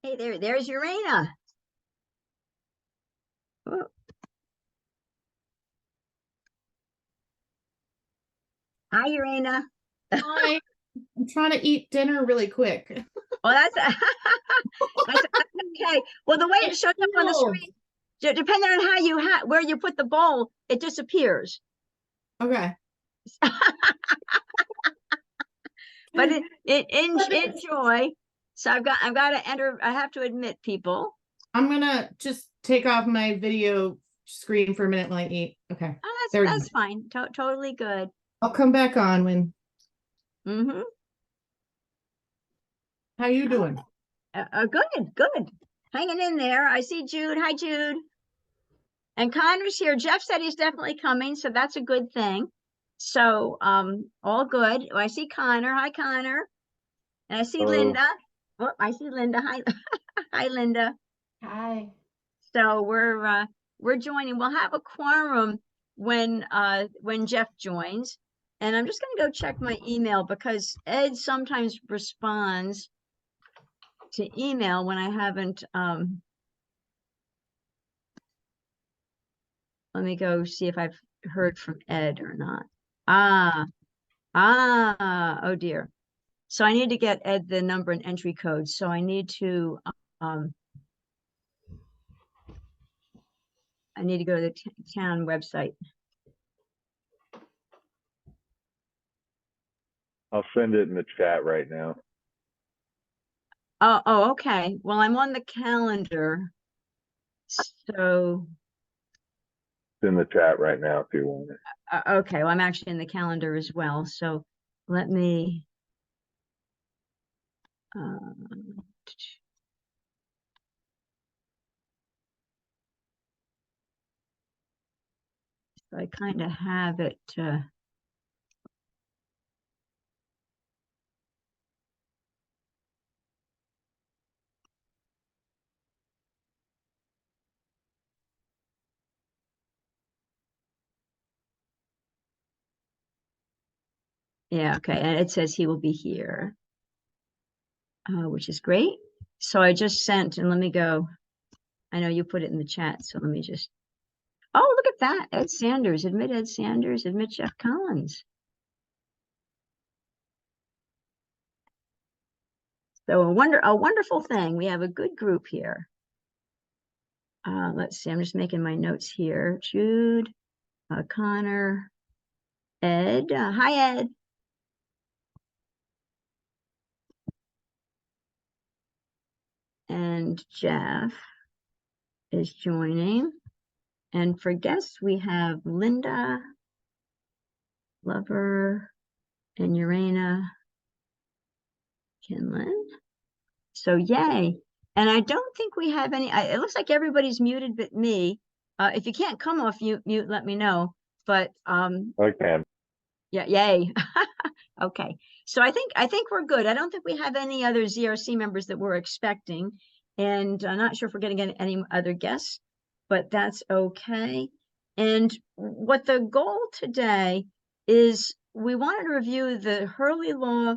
Hey, there's Urena. Oh, hi, Urena. Hi, I'm trying to eat dinner really quick. Well, that's okay. Well, the way I it shows up on the feel screen, depending on how where you put the bowl, it disappears. okay. But Perfect. enjoy. So I've got to enter. I have to admit people. I'm gonna just take off my video screen for a minute while I eat. Okay, Oh, there we go. that's fine. Totally good. I'll come back on when. Mm-hmm. How you doing? Good. Hanging in there. I see Jude. Hi, Jude. And Connor's here. Jeff said he's definitely coming, so that's a good thing. So, all good. Oh, I see Connor. Hi, Connor. And I see Oh, Linda. Oh, I see Linda. Hi, hi, Linda. Hi. So we're joining. We'll have a quorum when Jeff joins. And I'm just gonna go check my email because Ed sometimes responds to email when I haven't let me go see if I've heard from Ed or not. Ah, oh dear. So I need to get Ed the number and entry code. So um, I need to go to the town website. I'll send it in the chat right now. Oh, okay. Well, I'm on the calendar. So, It's in the chat right now if you want it. okay. Well, I'm actually in the calendar as well. So let me, um, I kind of have it, yeah, okay. And it says he will be here, which is great. So I just sent, and let me go. I know you put it in the chat, so let me just, oh, look at that. Ed Sanders, admit Ed Sanders, admit Jeff Collins. So a wonderful thing. We have a good group here. Let's see, I'm just making my notes here. Jude, Connor, Ed. Hi, Ed. And Jeff is joining. And for guests, we have Linda, Lover, and Urena Kinlan. So yay. And I don't think we have any, it looks like everybody's muted but me. If you can't come off mute, let me know. But I can. yeah, yay. Okay. So I think we're good. I don't think we have any other ZRC members that we're expecting. And I'm not sure if we're getting any other guests, but that's okay. And what the goal today is, we wanted to review the Hurley Law.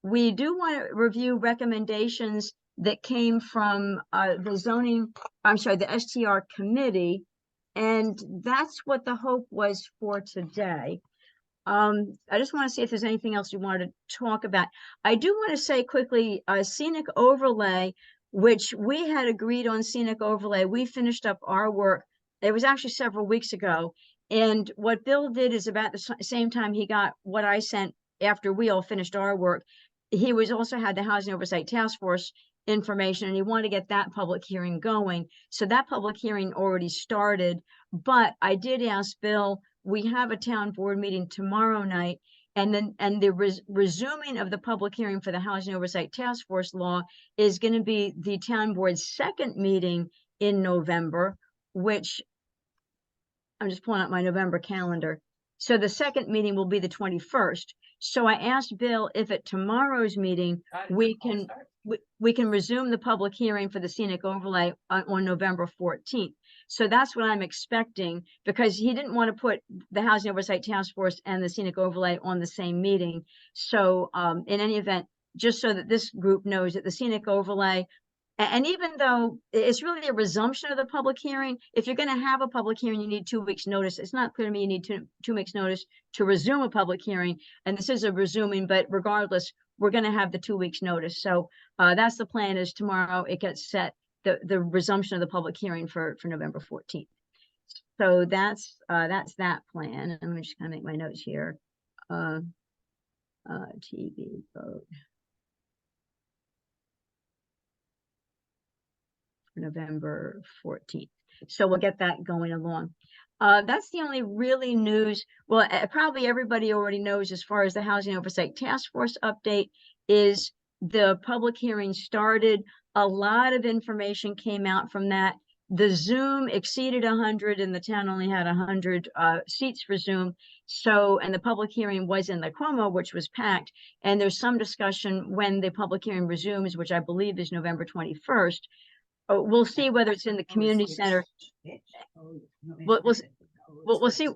We do want to review recommendations that came from the STR committee. And that's what the hope was for today. I just want to see if there's anything else you wanted to talk about. I do want to say quickly, scenic overlay, which we had agreed on scenic overlay. We finished up our work. It was actually several weeks ago. And what Bill did is about the same time he got what I sent after we all finished our work. He was also had the Housing Oversight Task Force information, and he wanted to get that public hearing going. So that public hearing already started. But I did ask Bill, we have a town board meeting tomorrow night, and the resuming of the public hearing for the Housing Oversight Task Force law is going to be the town board's second meeting in November, which I'm just pulling out my November calendar. So the second meeting will be the 21st. So I asked Bill if at tomorrow's meeting we can resume the public hearing for the scenic overlay on November 14th. So that's what I'm expecting, because he didn't want to put the Housing Oversight Task Force and the scenic overlay on the same meeting. So in any event, just so that this group knows that the scenic overlay And even though it's really a resumption of the public hearing, if you're going to have a public hearing, you need 2 weeks notice. It's not clear to me you need two weeks notice to resume a public hearing. And this is a resuming, but regardless, we're going to have the 2 weeks notice. So that's the plan, is tomorrow it gets set, the resumption of the public hearing for November 14th. So that's that plan. And I'm just gonna make my notes here. TV vote for November 14th. So we'll get that going along. That's the only really news. Well, probably everybody already knows, as far as the Housing Oversight Task Force update, is the public hearing started. A lot of information came out from that. The Zoom exceeded 100 and the town only had 100 seats for Zoom. So, and the public hearing was in the Como, which was packed. And there's some discussion when the public hearing resumes, which I believe is November 21st. We'll see whether it's in the community center. We'll see.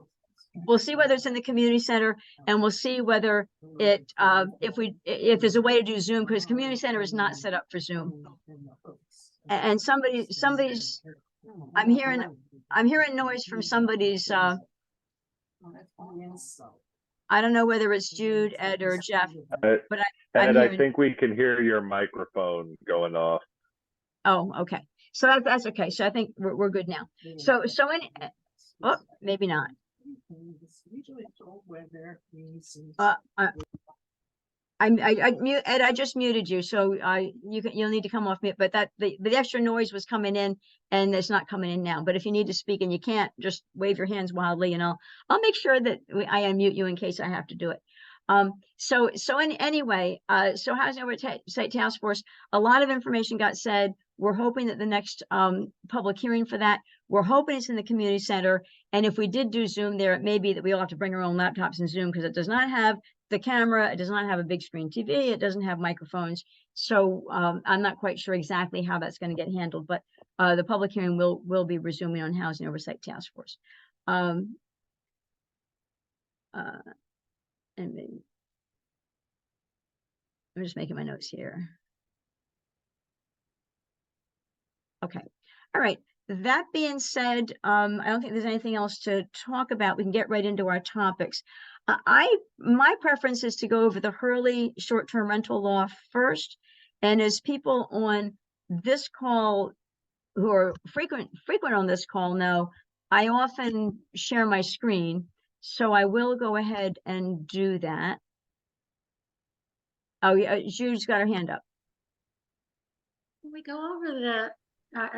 We'll see whether it's in the community center, and we'll see whether it if there's a way to do Zoom, because community center is not set up for Zoom. And somebody's I'm hearing noise from somebody's I don't know whether it's Jude, Ed, or Jeff, but Ed, I think we can hear your microphone going off. Oh, okay. So that's okay. So I think we're good now. So oh, maybe not. Ed, I just muted you, so you'll need to come off mute. But the extra noise was coming in, and it's not coming in now. But if you need to speak and you can't, just wave your hands wildly, and I'll make sure that I unmute you in case I have to do it. So anyway, so Housing Oversight Task Force, a lot of information got said. We're hoping that the next public hearing for that, we're hoping it's in the community center. And if we did do Zoom there, it may be that we all have to bring our own laptops and Zoom, because it does not have the camera, it does not have a big screen TV, it doesn't have microphones. So I'm not quite sure exactly how that's going to get handled, but the public hearing will be resuming on Housing Oversight Task Force. And maybe, I'm just making my notes here. Okay. All right. That being said, I don't think there's anything else to talk about. We can get right into our topics. My preference is to go over the Hurley short-term rental law first. And as people on this call who are frequent on this call know, I often share my screen. So I will go ahead and do that. Oh, yeah, Jude's got her hand up. Can we go over the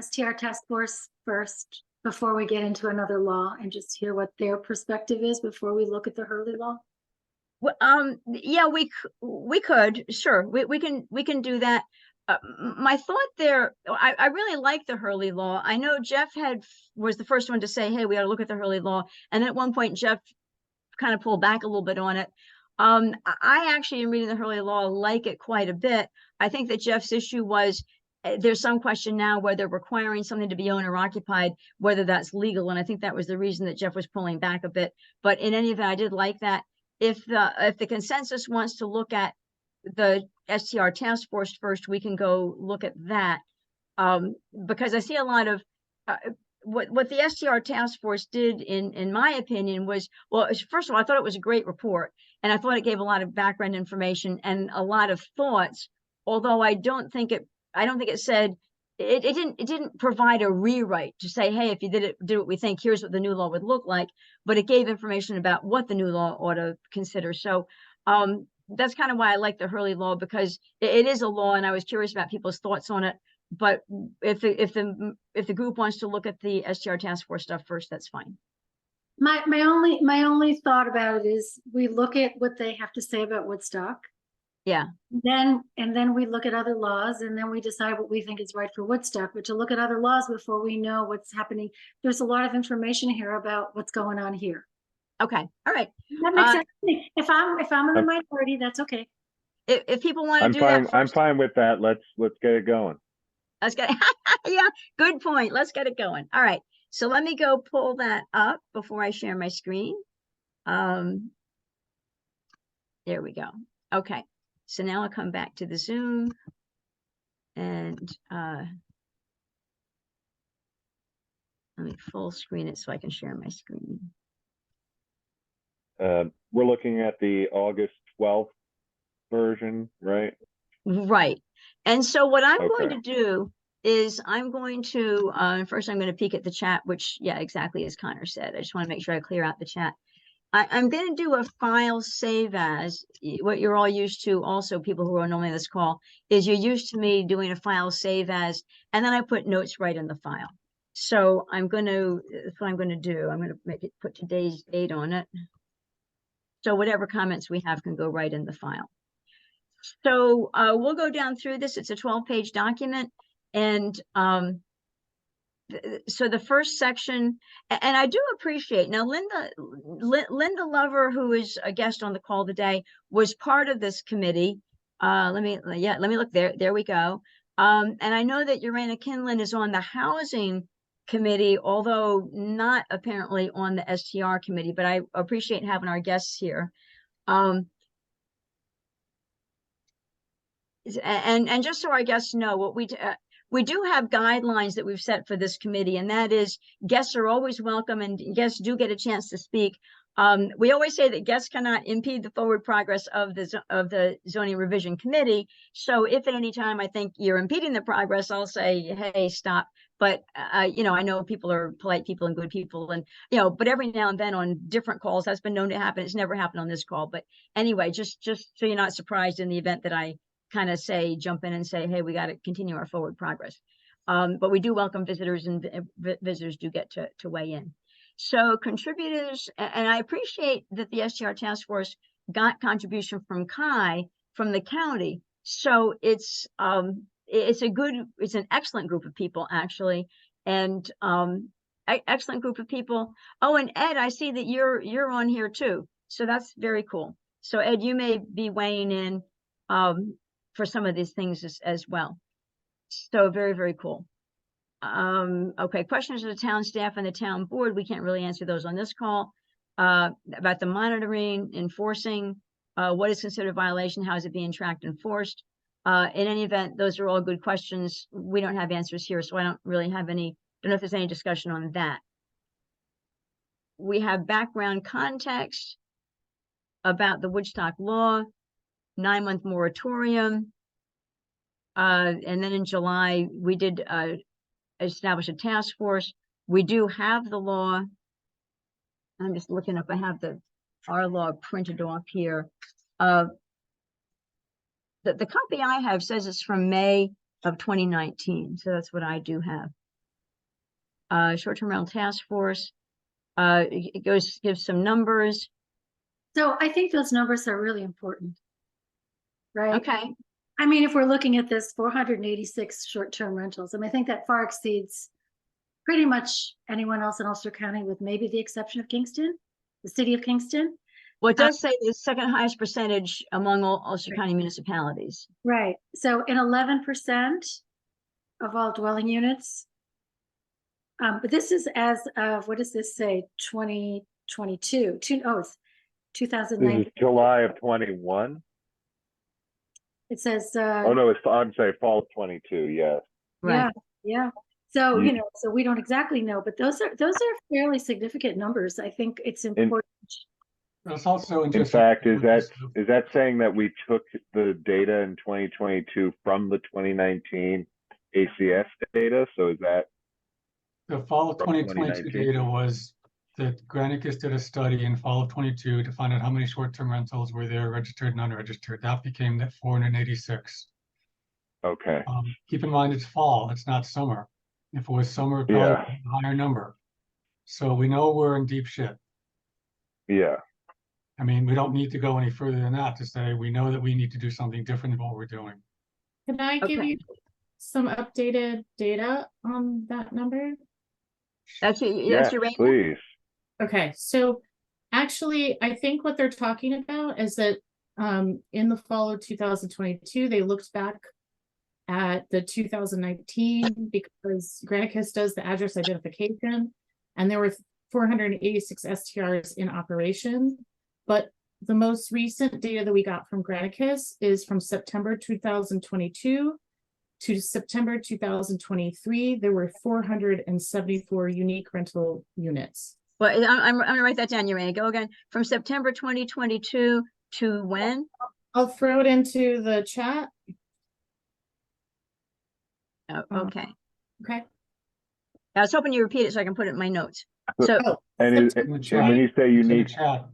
STR task force first before we get into another law, and just hear what their perspective is before we look at the Hurley law? Well, yeah, we could, sure, we can do that. My thought there, I really like the Hurley law. I know Jeff was the first one to say, hey, we ought to look at the Hurley law. And then at one point, Jeff kind of pulled back a little bit on it. I actually, in reading the Hurley law, like it quite a bit. I think that Jeff's issue was, there's some question now whether requiring something to be owner occupied, whether that's legal. And I think that was the reason that Jeff was pulling back a bit. But in any event, I did like that. If the consensus wants to look at the STR task force first, we can go look at that. Because I see a lot of what the STR task force did, in my opinion, was, well, first of all, I thought it was a great report, and I thought it gave a lot of background information and a lot of thoughts. Although I don't think it said, it didn't provide a rewrite to say, hey, if you did what we think, here's what the new law would look like. But it gave information about what the new law ought to consider. So that's kind of why I like the Hurley law, because it is a law, and I was curious about people's thoughts on it. But if the group wants to look at the STR task force stuff first, that's fine. My only thought about it is, we look at what they have to say about Woodstock. Yeah. And then we look at other laws, and then we decide what we think is right for Woodstock. But to look at other laws before we know what's happening, there's a lot of information here about what's going on here. Okay. All right. That makes sense to me. If I'm in the minority, that's okay. If people want to do that first, I'm fine with that. Let's get it going. let's get yeah, good point. Let's get it going. All right. So let me go pull that up before I share my screen. There we go. Okay. So now I'll come back to the Zoom. And let me full screen it so I can share my screen. We're looking at the August 12th version, right? Right. And so what I'm going Okay. to do is I'm going to, first I'm going to peek at the chat, which, yeah, exactly as Connor said. I just want to make sure I clear out the chat. I'm going to do a file save as. What you're all used to, also people who are normally on this call, is you're used to me doing a file save as, and then I put notes right in the file. So that's what I'm going to do. I'm going to make it, put today's date on it. So whatever comments we have can go right in the file. So we'll go down through this. It's a 12-page document. And so the first section, and I do appreciate, now Linda Lover, who is a guest on the call today, was part of this committee. Let me look there we go. And I know that Urena Kinlan is on the housing committee, although not apparently on the STR committee, but I appreciate having our guests here. And just so our guests know, what we do have guidelines that we've set for this committee, and that is guests are always welcome and guests do get a chance to speak. We always say that guests cannot impede the forward progress of the zoning revision committee. So if at any time I think you're impeding the progress, I'll say, hey, stop. But you know, I know people are polite people and good people, and you know, but every now and then on different calls that's been known to happen. It's never happened on this call, but anyway, just so you're not surprised in the event that I kind of say, jump in and say, hey, we got to continue our forward progress. But we do welcome visitors, and visitors do get to weigh in. So contributors, and I appreciate that the STR task force got contribution from Kai from the county. So it's an excellent group of people actually, and excellent group of people. Oh, and Ed, I see that you're on here too. So that's very cool. So Ed, you may be weighing in for some of these things as well. So very, very cool. Okay, questions of the town staff and the town board. We can't really answer those on this call. About the monitoring, enforcing, what is considered a violation? How is it being tracked and enforced? In any event, those are all good questions. We don't have answers here, so I don't really have don't know if there's any discussion on that. We have background context about the Woodstock law, 9-month moratorium. And then in July, we did establish a task force. We do have the law. I'm just looking up, I have our law printed off here. The copy I have says it's from May of 2019. So that's what I do have. Short-term rental task force. It gives some numbers. So I think those numbers are really important, right? Okay. I mean, if we're looking at this 486 short-term rentals, I mean, I think that far exceeds pretty much anyone else in Ulster County, with maybe the exception of Kingston, the city of Kingston. Well, it does say the second highest percentage among all Ulster County municipalities. Right. So in 11% of all dwelling units. But this is as of, what does this say? 2022. It's 2019. This is July of 21. It says, Oh no, I'm sorry, fall of 22. Yes. Right. yeah. So, you know, so we don't exactly know, but those are fairly significant numbers. I think it's important. It's also In fact, is that saying that we took the data in 2022 from the 2019 ACS data? So is that the fall of from 2022 data was that Granicus did a study in fall of 22 to find out how many short-term rentals were there, registered and unregistered. That became that 486. okay? Keep in mind it's fall, it's not summer. If it was summer, it'd probably be a higher number. So we know we're in deep shit. Yeah. I mean, we don't need to go any further than that to say we know that we need to do something different than what we're doing. Can I give you some updated data on that number? That's Yes, your range. please. Okay, so actually, I think what they're talking about is that in the fall of 2022, they looked back at the 2019 because Granicus does the address identification, and there were 486 STRs in operation. But the most recent data that we got from Granicus is from September 2022 to September 2023, there were 474 unique rental units. Well, I'm gonna write that down, Urania. Go again. From September 2022 to when? I'll throw it into the chat. Oh, Um, okay. Okay. I was hoping you repeat it so I can put it in my notes. So, Oh, And, September In the and chat. when you say It's in the unique, chat.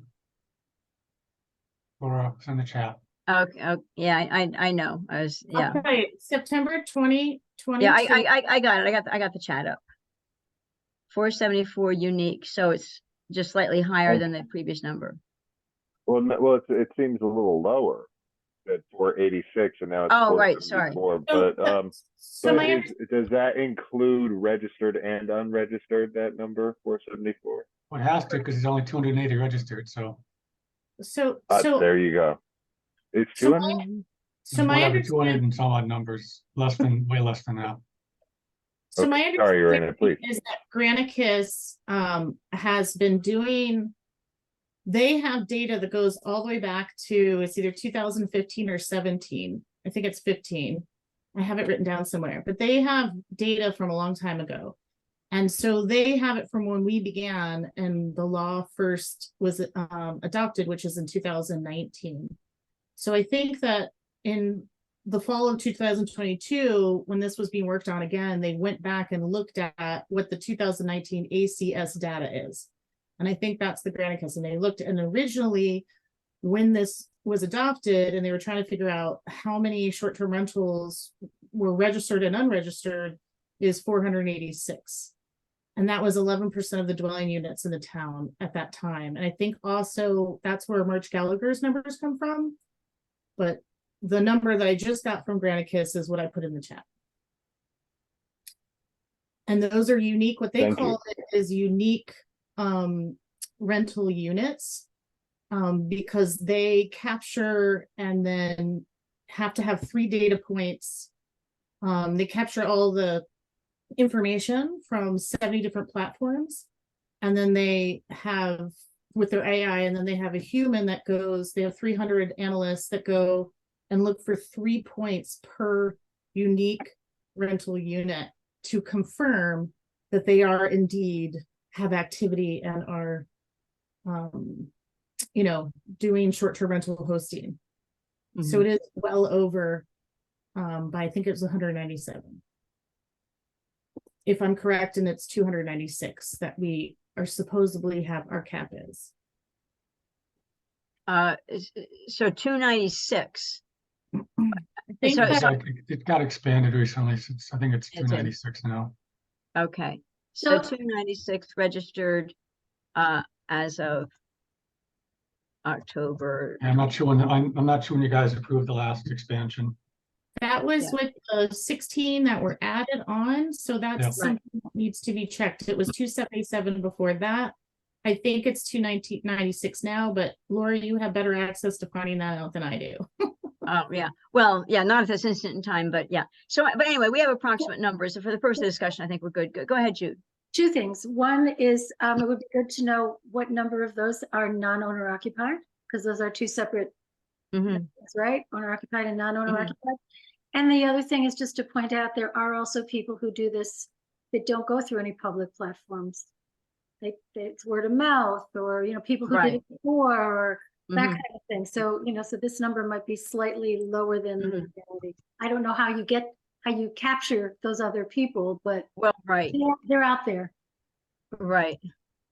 Laura, it's in the chat. okay, yeah, I know. I was, yeah. Okay, September 2022. Yeah, I got it. I got the chat up. 474 unique, so it's just slightly higher than the previous number. well, well, it seems a little lower at 486, and now it's Oh, right, sorry. 474. But So but my does that include registered and unregistered? That number 474. Well, it has to, because there's only 280 registered, so so There you go. It's So 200. so my whatever, 200 understanding and some odd numbers, way less than that. So Okay, my sorry, understanding Urania, please. is that Granicus has been doing, they have data that goes all the way back to, it's either 2015 or 17. I think it's 15. I have it written down somewhere, but they have data from a long time ago. And so they have it from when we began and the law first was adopted, which is in 2019. So I think that in the fall of 2022, when this was being worked on again, they went back and looked at what the 2019 ACS data is. And I think that's the Granicus. And they looked, and originally when this was adopted and they were trying to figure out how many short-term rentals were registered and unregistered is 486. And that was 11% of the dwelling units in the town at that time. And I think also that's where March Gallagher's numbers come from. But the number that I just got from Granicus is what I put in the chat. And those are unique. What they Thank call it is unique rental units because they capture and then have to have 3 data points. They capture all the information from 70 different platforms. And then they have with their AI, and then they have a human that goes, they have 300 analysts that go and look for 3 points per unique rental unit to confirm that they are indeed have activity and are, you know, doing short-term rental hosting. Mm-hmm. So it is well over, by I think it was 197. If I'm correct, and it's 296 that we are supposedly have our cap is. So 296. I think So- that, It got expanded recently, since I think it's It did. 296 now. Okay, so So- 296 registered as of October. And I'm not sure when, I'm not sure when you guys approved the last expansion. that was Yeah. with the 16 that were added on, so that's Yeah. something that needs to be checked. It was 277 before that. I think it's 296 now, but Laura, you have better access to finding that out than I do. Oh, yeah. Well, yeah, not at this instant in time, but yeah. So, but anyway, we have approximate numbers. So for the purpose of the discussion, I think we're good. Go ahead, Jude. 2 things. One is it would be good to know what number of those are non-owner occupied, because those are 2 separate Mm-hmm. things, right? Owner occupied and non-owner Mhm. occupied. And the other thing is just to point out, there are also people who do this that don't go through any public platforms. It's word of mouth, or, you know, people who did Right. it before, or that Mhm. kind of thing. So, you know, so this number might be slightly lower than the Mhm. reality. I don't know how you capture those other people, but Well, right, they're out there. right.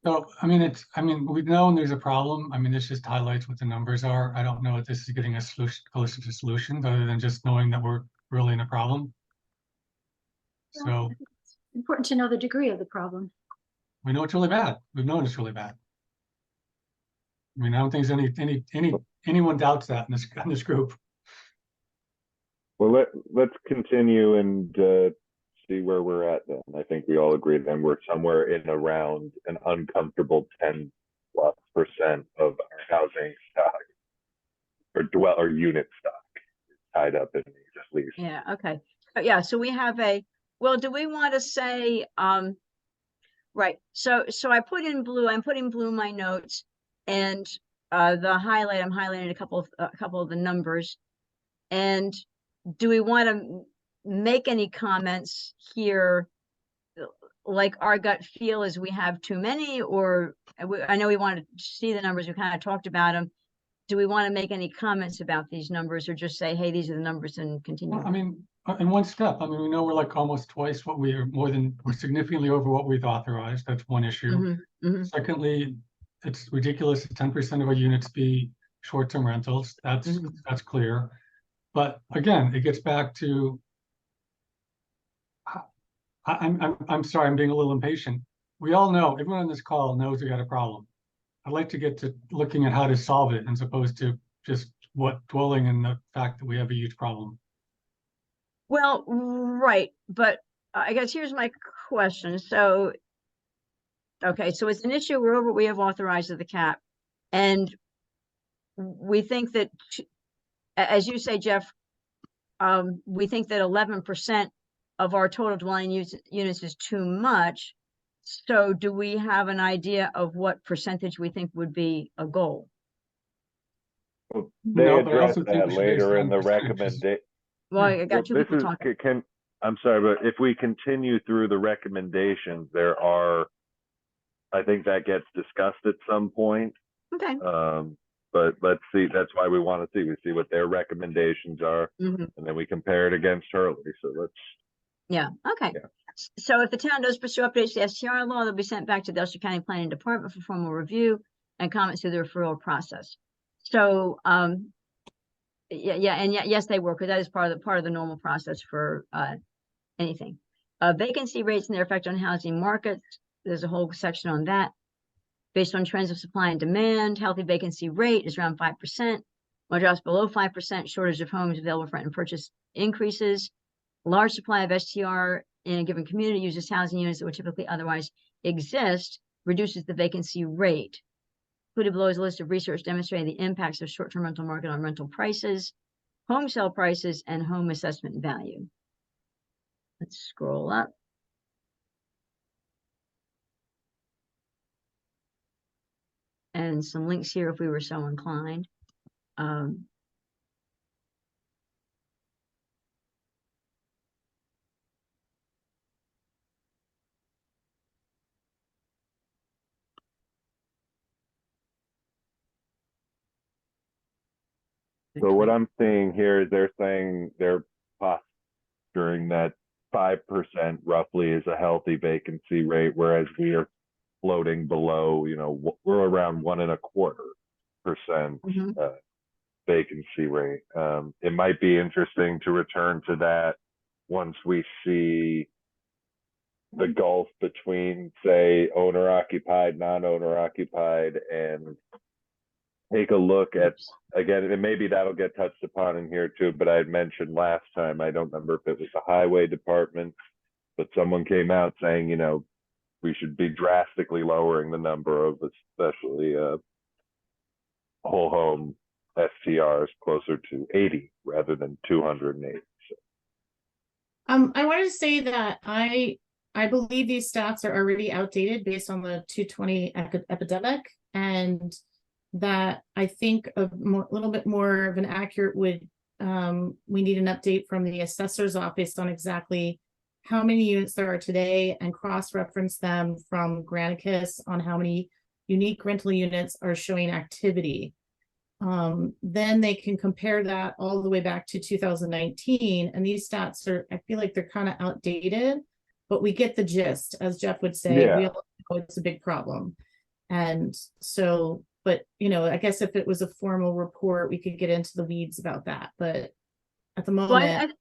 So, I mean, we've known there's a problem. I mean, this just highlights what the numbers are. I don't know if this is getting us closer to solutions other than just knowing that we're really in a problem. So It's important to know the degree of the problem. we know it's really bad. We've known it's really bad. I mean, I don't think there's anyone doubts that in this group. Well, let's continue and see where we're at then. I think we all agree then we're somewhere in around an uncomfortable 10+% of our housing stock or unit stock tied up in these at least. Yeah, okay. Yeah, so we have well, do we want to say, right, so I'm putting in blue my notes, and I'm highlighting a couple of the numbers. And do we want to make any comments here, like our gut feel is we have too many, or I know we wanted to see the numbers, we kind of talked about them. Do we want to make any comments about these numbers, or just say, hey, these are the numbers and continue? Well, I mean, in one step, I mean, we know we're like almost twice what we are, we're significantly over what we've authorized. That's one issue. Secondly, it's ridiculous that 10% of our units be short-term rentals. That's clear. But again, it gets back to, I'm sorry, I'm being a little impatient. We all know, everyone on this call knows we got a problem. I'd like to get to looking at how to solve it as opposed to just dwelling in the fact that we have a huge problem. Well, right, but I guess here's my question. So, okay, so it's an issue. We're over, we have authorized the cap, and we think that, as you say, Jeff, we think that 11% of our total dwelling units is too much. So do we have an idea of what percentage we think would be a goal? Well, they No, but I address also think that we should later in the extend recommendation. Well, I got two people talking. I'm sorry, but if we continue through the recommendations, there are, I think that gets discussed at some point. Okay. But let's see, that's why we want to see, what their recommendations are, and then we compare it against Hurley. So let's. Yeah, okay. Yeah. So if the town does pursue updates to the STR law, they'll be sent back to the Ulster County Planning Department for formal review and comments through the referral process. So, yes, they work, because that is part of the normal process for anything. Vacancy rates and their effect on housing markets. There's a whole section on that. Based on trends of supply and demand, healthy vacancy rate is around 5%. When drops below 5%, shortage of homes available for rent and purchase increases. Large supply of STR in a given community uses housing units that would typically otherwise exist, reduces the vacancy rate. Included below is a list of research demonstrating the impacts of short-term rental market on rental prices, home sale prices, and home assessment value. Let's scroll up. And some links here if we were so inclined. So what I'm seeing here is they're saying they're posturing that 5% roughly is a healthy vacancy rate, whereas we are floating below, we're around 1.25% vacancy rate. It might be interesting to return to that once we see the gulf between, say, owner occupied, non-owner occupied, and take a look at, again, and maybe that'll get touched upon in here too, but I had mentioned last time, I don't remember if it was the highway department, but someone came out saying, we should be drastically lowering the number of especially whole home STRs closer to 80 rather than 280. I wanted to say that I believe these stats are already outdated based on the 220 epidemic, and that I think a little bit more of an accurate we need an update from the assessor's office on exactly how many units there are today, and cross-reference them from Granicus on how many unique rental units are showing activity. Then they can compare that all the way back to 2019, and these stats I feel like they're kind of outdated, but we get the gist. As Jeff would say, we all know it's a big problem. And so, but I guess if it was a formal report, we could get into the weeds about that. But at the moment,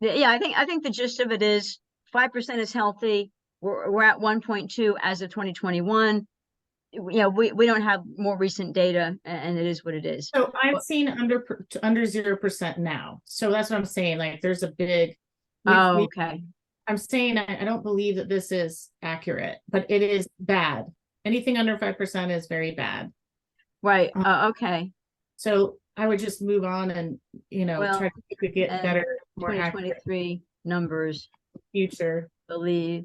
I think the gist of it is 5% is healthy. We're at 1.2 as of 2021. We don't have more recent data, and it is what it is. So I've seen under 0% now. So that's what I'm saying. Like there's a big. Okay. I'm saying I don't believe that this is accurate, but it is bad. Anything under 5% is very bad. Right. Okay. So I would just move on and, try to get better, more 2023 accurate numbers. Future. Believe.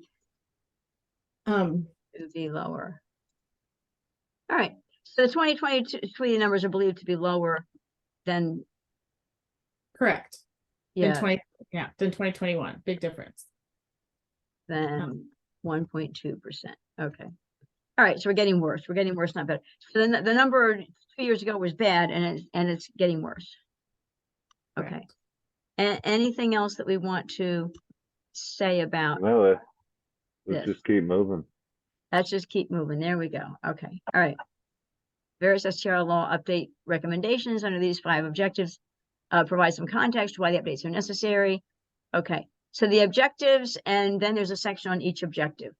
It would be lower. All right. So the 2022 numbers are believed to be lower than. Correct. Yeah. In Yeah, than 2021, big difference. Than 1.2%. Okay. All right, so we're getting worse. We're getting worse, not better. So then the number 2 years ago was bad, and it's getting worse. Okay. Correct. Anything else that we want to say about No, let's this? just keep moving. Let's just keep moving. There we go. Okay. All right. Various STR law update recommendations under these 5 objectives. Provide some context why the updates are necessary. Okay. So the objectives, and then there's a section on each objective.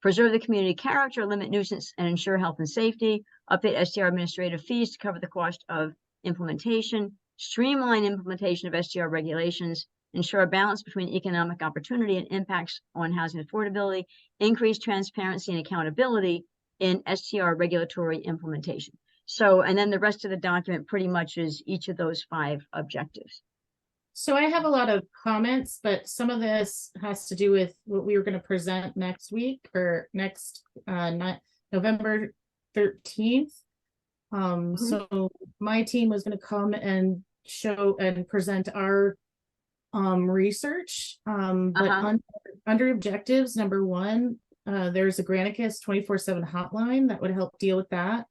Preserve the community character, limit nuisance, and ensure health and safety. Update STR administrative fees to cover the cost of implementation. Streamline implementation of STR regulations. Ensure a balance between economic opportunity and impacts on housing affordability. Increase transparency and accountability in STR regulatory implementation. So, and then the rest of the document pretty much is each of those 5 objectives. So I have a lot of comments, but some of this has to do with what we were going to present next week or next November 13th. So my team was going to come and show and present our research. But under objectives, number 1, there's a Granicus 24/7 hotline that would help deal with that.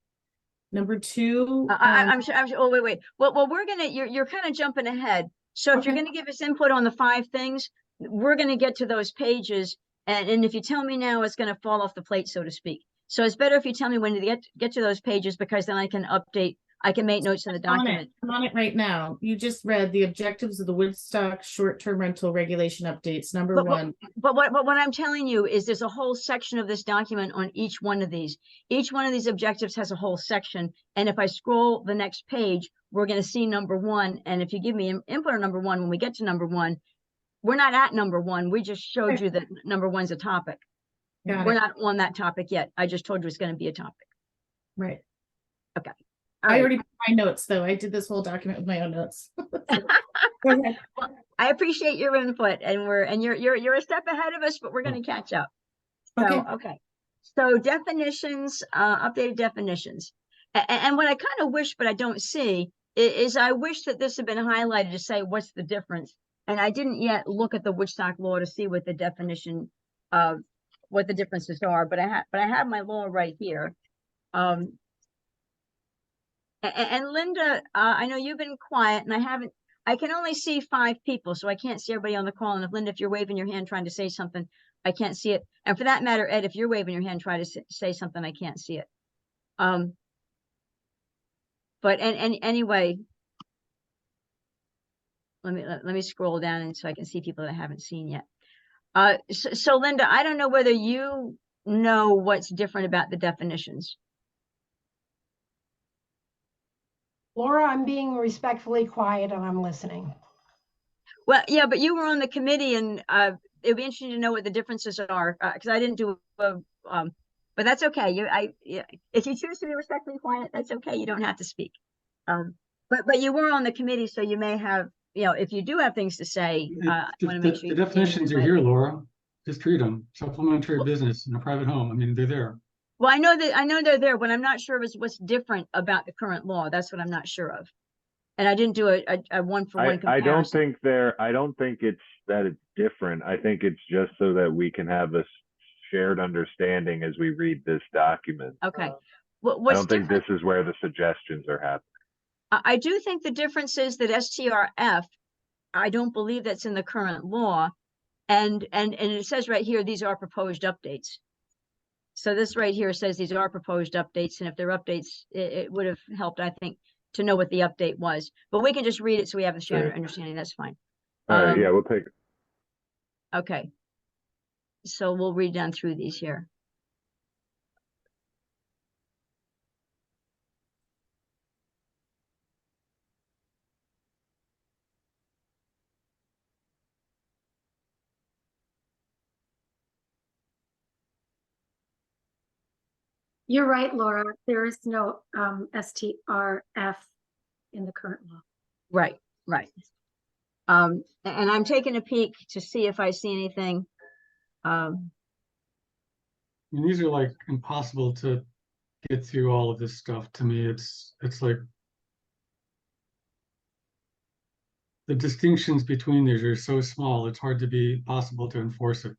Number 2, I'm sure. Oh, wait. Well, we're gonna. You're kind of jumping ahead. So if you're going to give us input on the 5 things, we're going to get to those pages. And if you tell me now, it's going to fall off the plate, so to speak. So it's better if you tell me when to get to those pages, because then I can update. I can make notes in the document. I'm on it right now. You just read the objectives of the Woodstock short-term rental regulation updates, number 1. But what I'm telling you is there's a whole section of this document on each one of these. Each one of these objectives has a whole section. And if I scroll the next page, we're going to see number 1. And if you give me input on number 1, when we get to number 1, we're not at number 1. We just showed you that number 1's a topic. We're not on that topic yet. I just told you it's going to be a topic. Right. Okay. I already put my notes, though. I did this whole document with my own notes. Well, I appreciate your input, and you're a step ahead of us, but we're going to catch up. So, okay. So definitions, updated definitions. And what I kind of wish, but I don't see, is I wish that this had been highlighted to say what's the difference. And I didn't yet look at the Woodstock law to see what the definition of what the differences are, but I have my law right here. And Linda, I know you've been quiet, and I can only see 5 people, so I can't see everybody on the call. And if Linda, if you're waving your hand trying to say something, I can't see it. And for that matter, Ed, if you're waving your hand trying to say something, I can't see it. But anyway, let me scroll down and so I can see people that I haven't seen yet. So Linda, I don't know whether you know what's different about the definitions. Laura, I'm being respectfully quiet and I'm listening. Well, yeah, but you were on the committee, and it'd be interesting to know what the differences are, because I didn't do but that's okay. If you choose to be respectfully quiet, that's okay. You don't have to speak. But you were on the committee, so you may have, if you do have things to say, I want to make sure the definitions are here, Laura. Just read them. Supplementary business in a private home. I mean, they're there. Well, I know they're there, but I'm not sure of what's different about the current law. That's what I'm not sure of. And I didn't do a one-for-one comparison. I don't think it's that it's different. I think it's just so that we can have this shared understanding as we read this document. Okay. I don't think this is where the suggestions are happening. I do think the difference is that STRF, I don't believe that's in the current law. And it says right here, these are proposed updates. So this right here says these are proposed updates. And if they're updates, it would have helped, I think, to know what the update was. But we can just read it so we have a shared understanding. That's fine. All right, yeah, we'll take it. Okay. So we'll read down through these here. You're right, Laura. There is no STRF in the current law. Right. And I'm taking a peek to see if I see anything. And these are like impossible to get through all of this stuff. To me, it's like the distinctions between these are so small, it's hard to be possible to enforce it.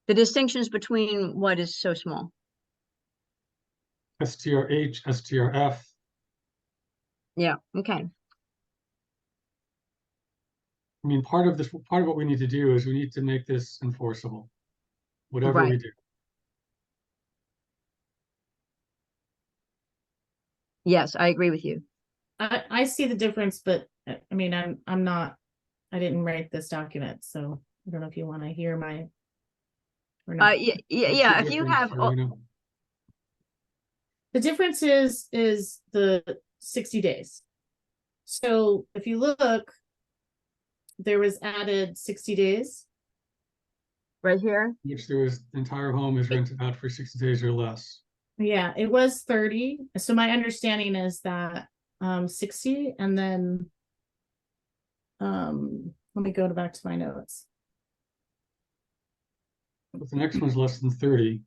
The distinctions between what is so small? STRH, STRF, Yeah, okay. I mean, part of what we need to do is we need to make this enforceable, whatever we Right. do. Yes, I agree with you. I see the difference, but I mean, I'm not, I didn't write this document, so I don't know if you want to hear my. Or not. Yeah, What's the if you difference, have, Serena? The difference is the 60 days. So if you look, there was added 60 days. right here, Which there was, the entire home is rented out for 60 days or less. Yeah, it was 30. So my understanding is that 60, and then let me go back to my notes. But the next one's less than 30.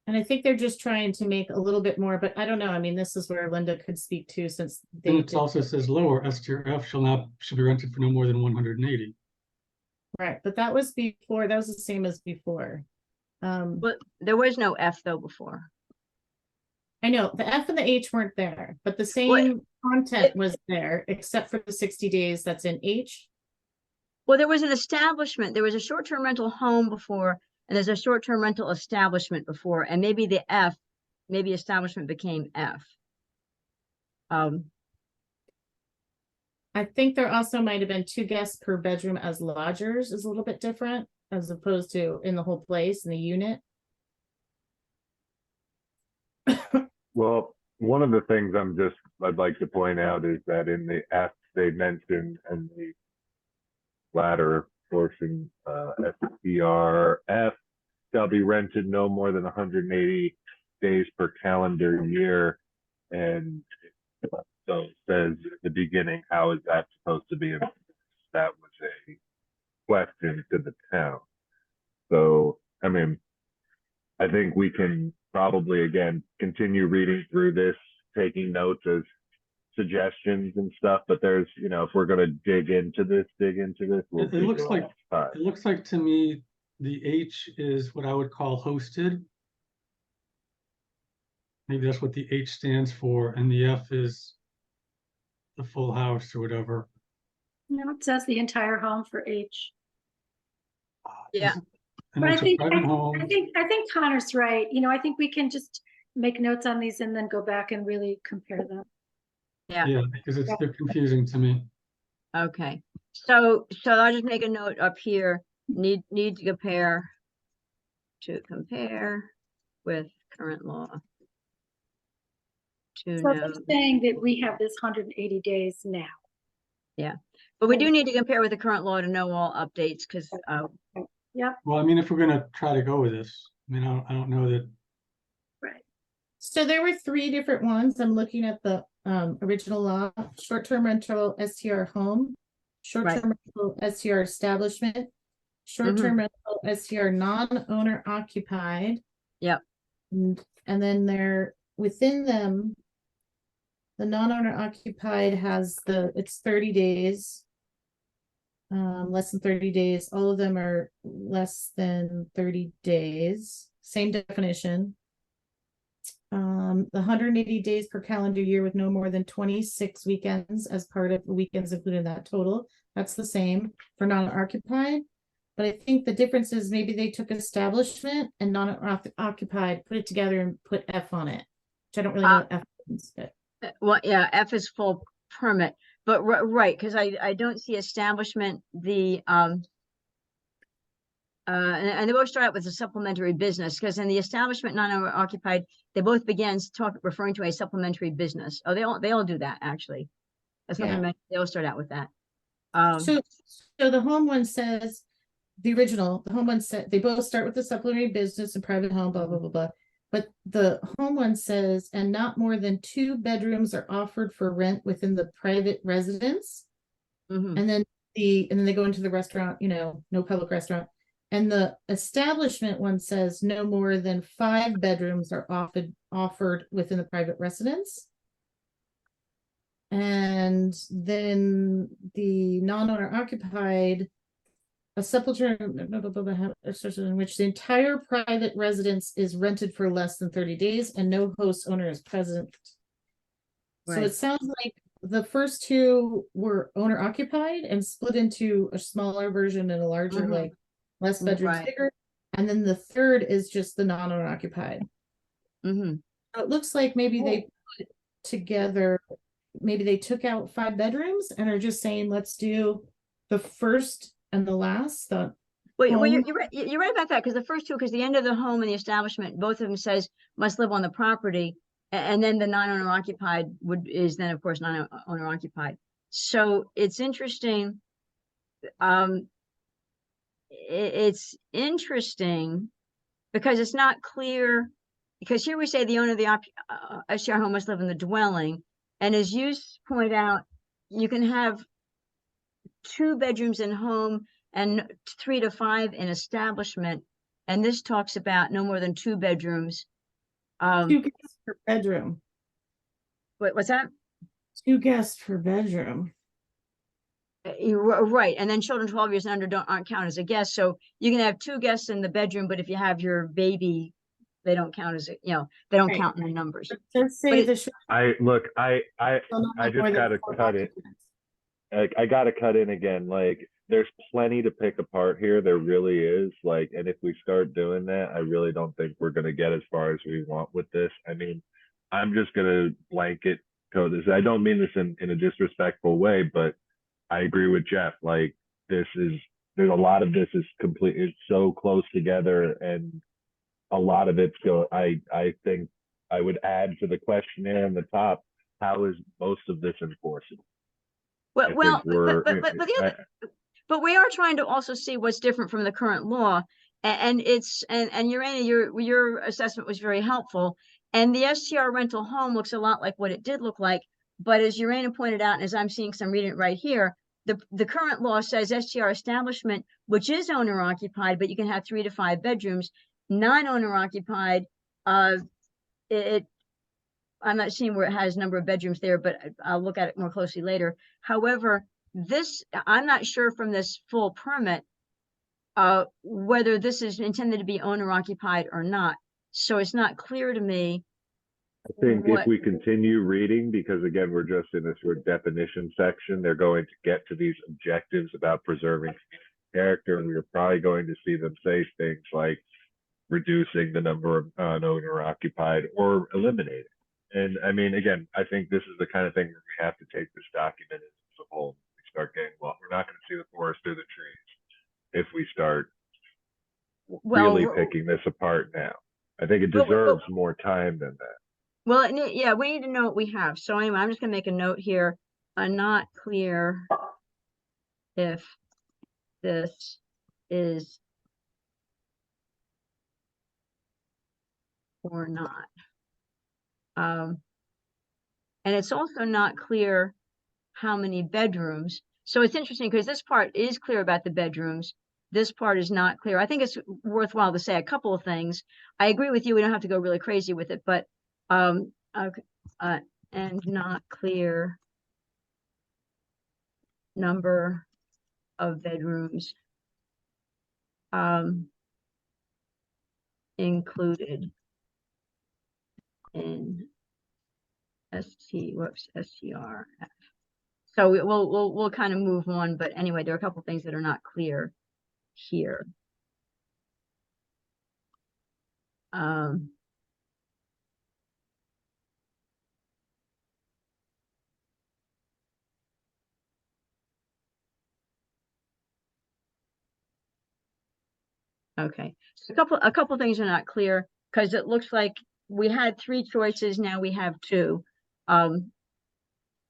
And I think they're just trying to make a little bit more, but I don't know. I mean, this is where Linda could speak to, since Then they it also says lower STRF should be rented for no more than 180. right, but that was before, that was the same as before. but there was no F though before. I know the F and the H weren't there, but the same content was there, except for the 60 days that's in H. Well, there was an establishment, there was a short-term rental home before, and there's a short-term rental establishment before, and maybe the F, maybe establishment became F. I think there also might have been 2 guests per bedroom as lodgers, is a little bit different as opposed to in the whole place in the unit. Well, one of the things I'd like to point out is that in the F, they mentioned in the latter portion, STRF shall be rented no more than 180 days per calendar year. And so it says at the beginning, how is that supposed to be? That was a question to the town. So, I mean, I think we can probably, again, continue reading through this, taking notes as suggestions and stuff, but there's, if we're going to dig into this, It looks like to me, the H is what I would call hosted. Maybe that's what the H stands for, and the F is the full house or whatever. No, it says the entire home for H. Yeah. And But it's a private home. I think Connor's right. I think we can just make notes on these and then go back and really compare them. Yeah, because they're confusing to me. Okay, so I'll just make a note up here, need to compare with current law. To So know, they're saying that we have this 180 days now. yeah, but we do need to compare with the current law to know all updates, because Yep, Well, I mean, if we're going to try to go with this, I mean, I don't know that. right. So there were 3 different ones. I'm looking at the original law: short-term rental STR home, short-term rental STR establishment, short-term rental STR non-owner occupied. Yep. And then there within them, the non-owner occupied has it's 30 days. Less than 30 days. All of them are less than 30 days. Same definition. The 180 days per calendar year with no more than 26 weekends as part of the weekends included in that total. That's the same for non-occupied. But I think the difference is maybe they took establishment and non-occupied, put it together and put F on it, which I don't really know what F means. well, yeah, F is full permit, but right, because I don't see establishment, the and they both start out with a supplementary business, because in the establishment non-owner occupied, they both begin referring to a supplementary business. Oh, they all do that, actually. That's what they all start out with that. So the home one says, the home one said, they both start with the supplementary business and private home, blah, blah, blah, blah. But the home one says, and not more than 2 bedrooms are offered for rent within the private residence. And then they go into the restaurant, no public restaurant. And the establishment one says no more than 5 bedrooms are offered within the private residence. And then the non-owner occupied, a supplementary in which the entire private residence is rented for less than 30 days and no host owner is present. So Right. it sounds like the first 2 were owner occupied and split into a smaller version and a larger, Mhm. like less bedrooms, Right. bigger. And then the third is just the non-owner occupied. Mm-hmm. So it looks like maybe they put together, maybe they took out 5 bedrooms and are just saying, let's do the first and the last. Well, you're home. right. You're right about that, because the first 2, because the end of the home and the establishment, both of them says must live on the property, and then the non-owner occupied is then of course non-owner occupied. So it's interesting. It's interesting because it's not clear, because here we say the owner of the STR home must live in the dwelling, and as you point out, you can have 2 bedrooms in home and 3 to 5 in establishment, and this talks about no more than 2 bedrooms. 2 guests per bedroom. What's that? 2 guests per bedroom. You're right, and then children 12 years and under aren't counted as a guest, so you can have 2 guests in the bedroom, but if you have your baby, they don't count as they don't Right. count in the numbers. Just But say it- the short I look, I shall not have just more than gotta 4 cut it. occupants. Like, I gotta cut in again. Like, there's plenty to pick apart here. There really is. Like, and if we start doing that, I really don't think we're gonna get as far as we want with this. I mean, I'm just gonna blanket code this. I don't mean this in a disrespectful way, but I agree with Jeff. Like, there's a lot of this is complete. It's so close together, and a lot of it's go. I think I would add to the questionnaire on the top. How is most of this enforceable? I Well, think we're. but we are trying to also see what's different from the current law, and it's and Urania, your assessment was very helpful, and the STR rental home looks a lot like what it did look like, but as Urania pointed out, and as I'm seeing some reading it right here, the current law says STR establishment, which is owner occupied, but you can have 3 to 5 bedrooms. Non-owner occupied, I'm not seeing where it has number of bedrooms there, but I'll look at it more closely later. However, I'm not sure from this full permit whether this is intended to be owner occupied or not. So it's not clear to me. I think if we continue reading, because again, we're just in a sort of definition section, they're going to get to these objectives about preserving character, and we're probably going to see them say things like reducing the number of non-owner occupied or eliminating. And I mean, again, I think this is the kind of thing where we have to take this document as a whole. We start getting, well, we're not going to see the forest through the trees if we start really picking this apart now. I think it deserves more time than that. Well, yeah, we need to know what we have. So anyway, I'm just going to make a note here. I'm not clear if this is or not. And it's also not clear how many bedrooms. So it's interesting because this part is clear about the bedrooms. This part is not clear. I think it's worthwhile to say a couple of things. I agree with you. We don't have to go really crazy with it, but and not clear number of bedrooms included in STR. So we'll kind of move on, but anyway, there are a couple things that are not clear here. Okay, so a couple things are not clear because it looks like we had 3 choices, now we have 2.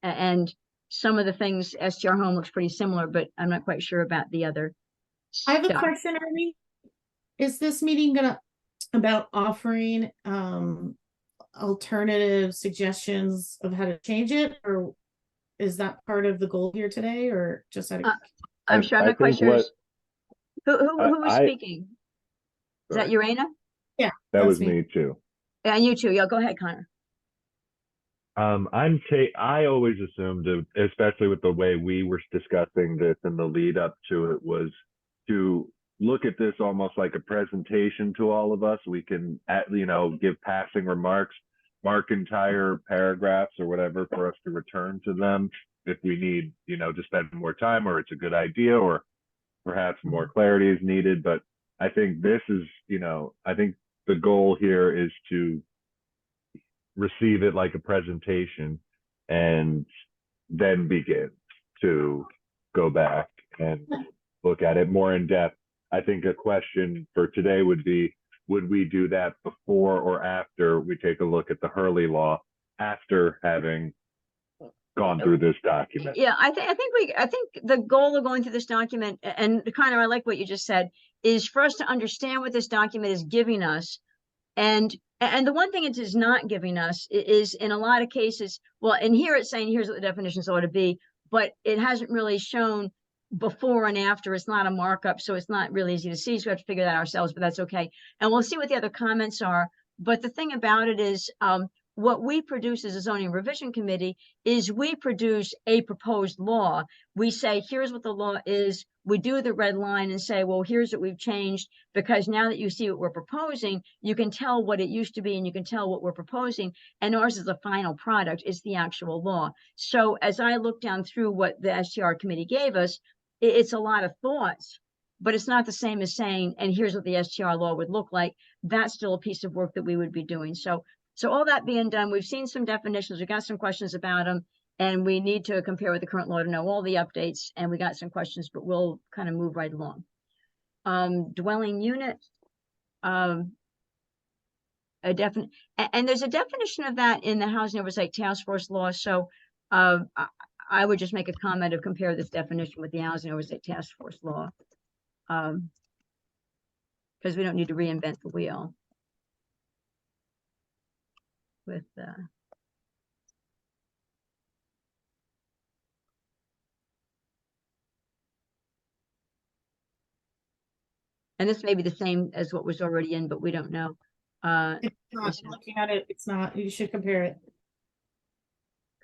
And some of the things STR home looks pretty similar, but I'm not quite sure about the other I have a stuff. question, Ernie. Is this meeting about offering alternative suggestions of how to change it, or is that part of the goal here today, or just out of I'm sure, I'm not quite sure. Who was I- speaking? Is that Urena? Yeah, That that's was me too. And you too. Yeah, go ahead, Connor. I always assumed, especially with the way we were discussing this and the lead up to it, was to look at this almost like a presentation to all of us. We can, give passing remarks, mark entire paragraphs or whatever for us to return to them if we need, to spend more time, or it's a good idea, or perhaps more clarity is needed. But I think this is, I think the goal here is to receive it like a presentation and then begin to go back and look at it more in depth. I think a question for today would be, would we do that before or after we take a look at the Hurley law, after having gone through this document? Yeah, I think the goal of going through this document, and Connor, I like what you just said, is for us to understand what this document is giving us. And the one thing it is not giving us is in a lot of cases, well, and here it's saying, here's what the definitions ought to be, but it hasn't really shown before and after. It's not a markup, so it's not really easy to see. So we have to figure that ourselves, but that's okay. And we'll see what the other comments are. But the thing about it is, what we produce as a zoning revision committee is we produce a proposed law. We say, here's what the law is. We do the red line and say, well, here's what we've changed, because now that you see what we're proposing, you can tell what it used to be and you can tell what we're proposing. And ours is a final product, it's the actual law. So as I look down through what the STR committee gave us, it's a lot of thoughts, but it's not the same as saying, and here's what the STR law would look like. That's still a piece of work that we would be doing. So all that being done, we've seen some definitions, we got some questions about them, and we need to compare with the current law to know all the updates, and we got some questions, but we'll kind of move right along. Dwelling unit, a definite, and there's a definition of that in the Housing Oversight Task Force law. So I would just make a comment of compare this definition with the Housing Oversight Task Force law, because we don't need to reinvent the wheel with and this may be the same as what was already in, but we don't know. It's not, looking at it, it's not. You should compare it.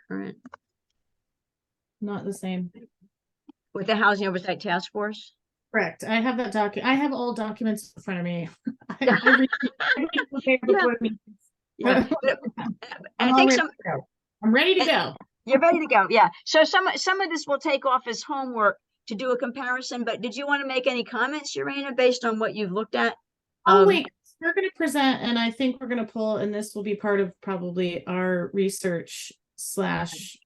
Current Not the same. with the Housing Oversight Task Force. Correct. I have that I have all documents in front of me. I read before meetings. Yeah, I I'm think ready some. to go. I'm ready to go. You're ready to go. Yeah. So some of this we'll take off as homework to do a comparison. But did you want to make any comments, Urena, based on what you've looked at? Oh wait, we're going to present, and I think we're going to pull, and this will be part of probably our research slash,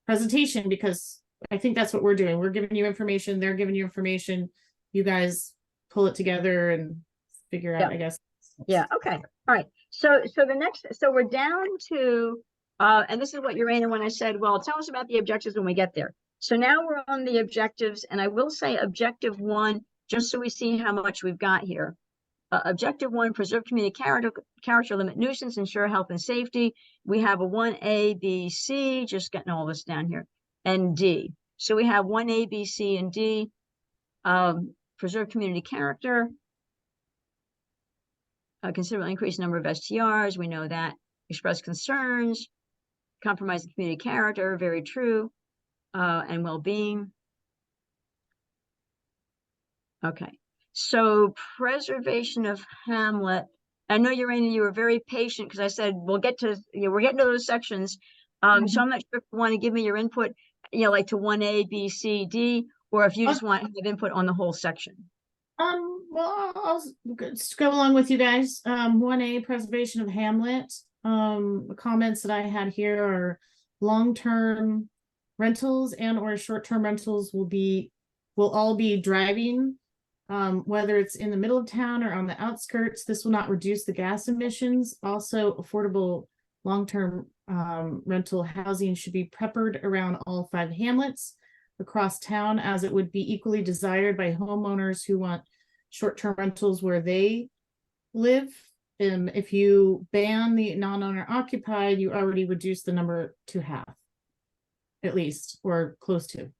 presentation, because I think that's what we're doing. We're giving you information, they're giving you information. You guys pull it together and figure out, I guess. Yeah. Okay. All right. So we're down to, and this is what Urena, when I said, well, tell us about the objectives when we get there. So now we're on the objectives, and I will say objective 1, just so we see how much we've got here. Objective 1, preserve community character, limit nuisance, ensure health and safety. We have a 1A, B, C, just getting all this down here, and D. So we have 1A, B, C, and D. Preserve community character. Considerably increase the number of STRs. We know that. Express concerns. Compromise the community character. Very true. And well-being. Okay. So preservation of Hamlet. I know, Urena, you were very patient because I said we'll get to, we're getting to those sections. So I'm not sure if you want to give me your input, like to 1A, B, C, D, or if you just want to have input on the whole section. Well, I'll just go along with you guys. 1A, preservation of Hamlet. The comments that I had here are long-term rentals and or short-term rentals will all be driving, whether it's in the middle of town or on the outskirts. This will not reduce the gas emissions. Also, affordable long-term rental housing should be peppered around all 5 hamlets across town, as it would be equally desired by homeowners who want short-term rentals where they live. If you ban the non-owner occupied, you already reduce the number to half, at least, or close to.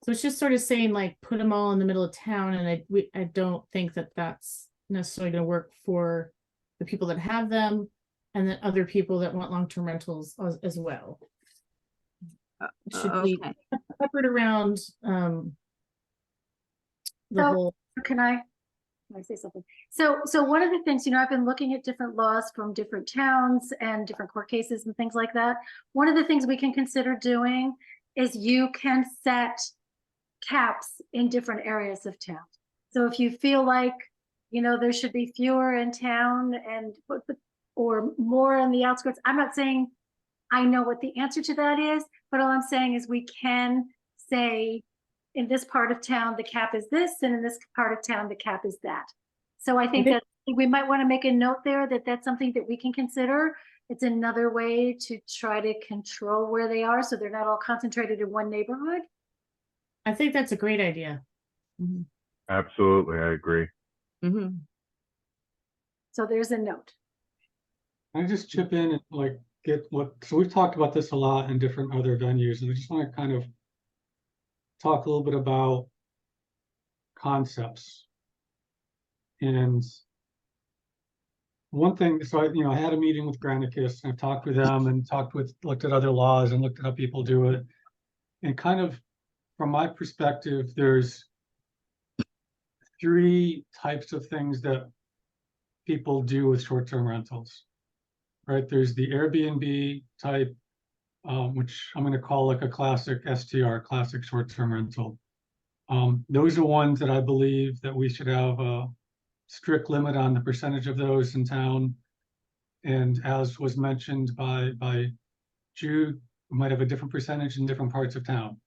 So it's just sort of saying like, put them all in the middle of town, and I don't think that that's necessarily going to work for the people that have them, and then other people that want long-term rentals as well. It should be Okay. peppered around the So- whole. Can I say something? So one of the things, I've been looking at different laws from different towns and different court cases and things like that. One of the things we can consider doing is you can set caps in different areas of town. So if you feel like, there should be fewer in town or more in the outskirts, I'm not saying I know what the answer to that is, but all I'm saying is we can say, in this part of town, the cap is this, and in this part of town, the cap is that. So I think that we might want to make a note there that that's something that we can consider. It's another way to try to control where they are, so they're not all concentrated in one neighborhood. I think that's a great idea. Mhm. Absolutely, I agree. Mhm. So there's a note. Can I just chip in and like so we've talked about this a lot in different other venues, and I just want to kind of talk a little bit about concepts. And one thing, so I had a meeting with Granicus, and I've talked with them and looked at other laws and looked at how people do it. And kind of from my perspective, there's three types of things that people do with short-term rentals, right? There's the Airbnb type, which I'm going to call like a classic STR, classic short-term rental. Those are ones that I believe that we should have a strict limit on the percentage of those in town. And as was mentioned by Jude, we might have a different percentage in different parts of town,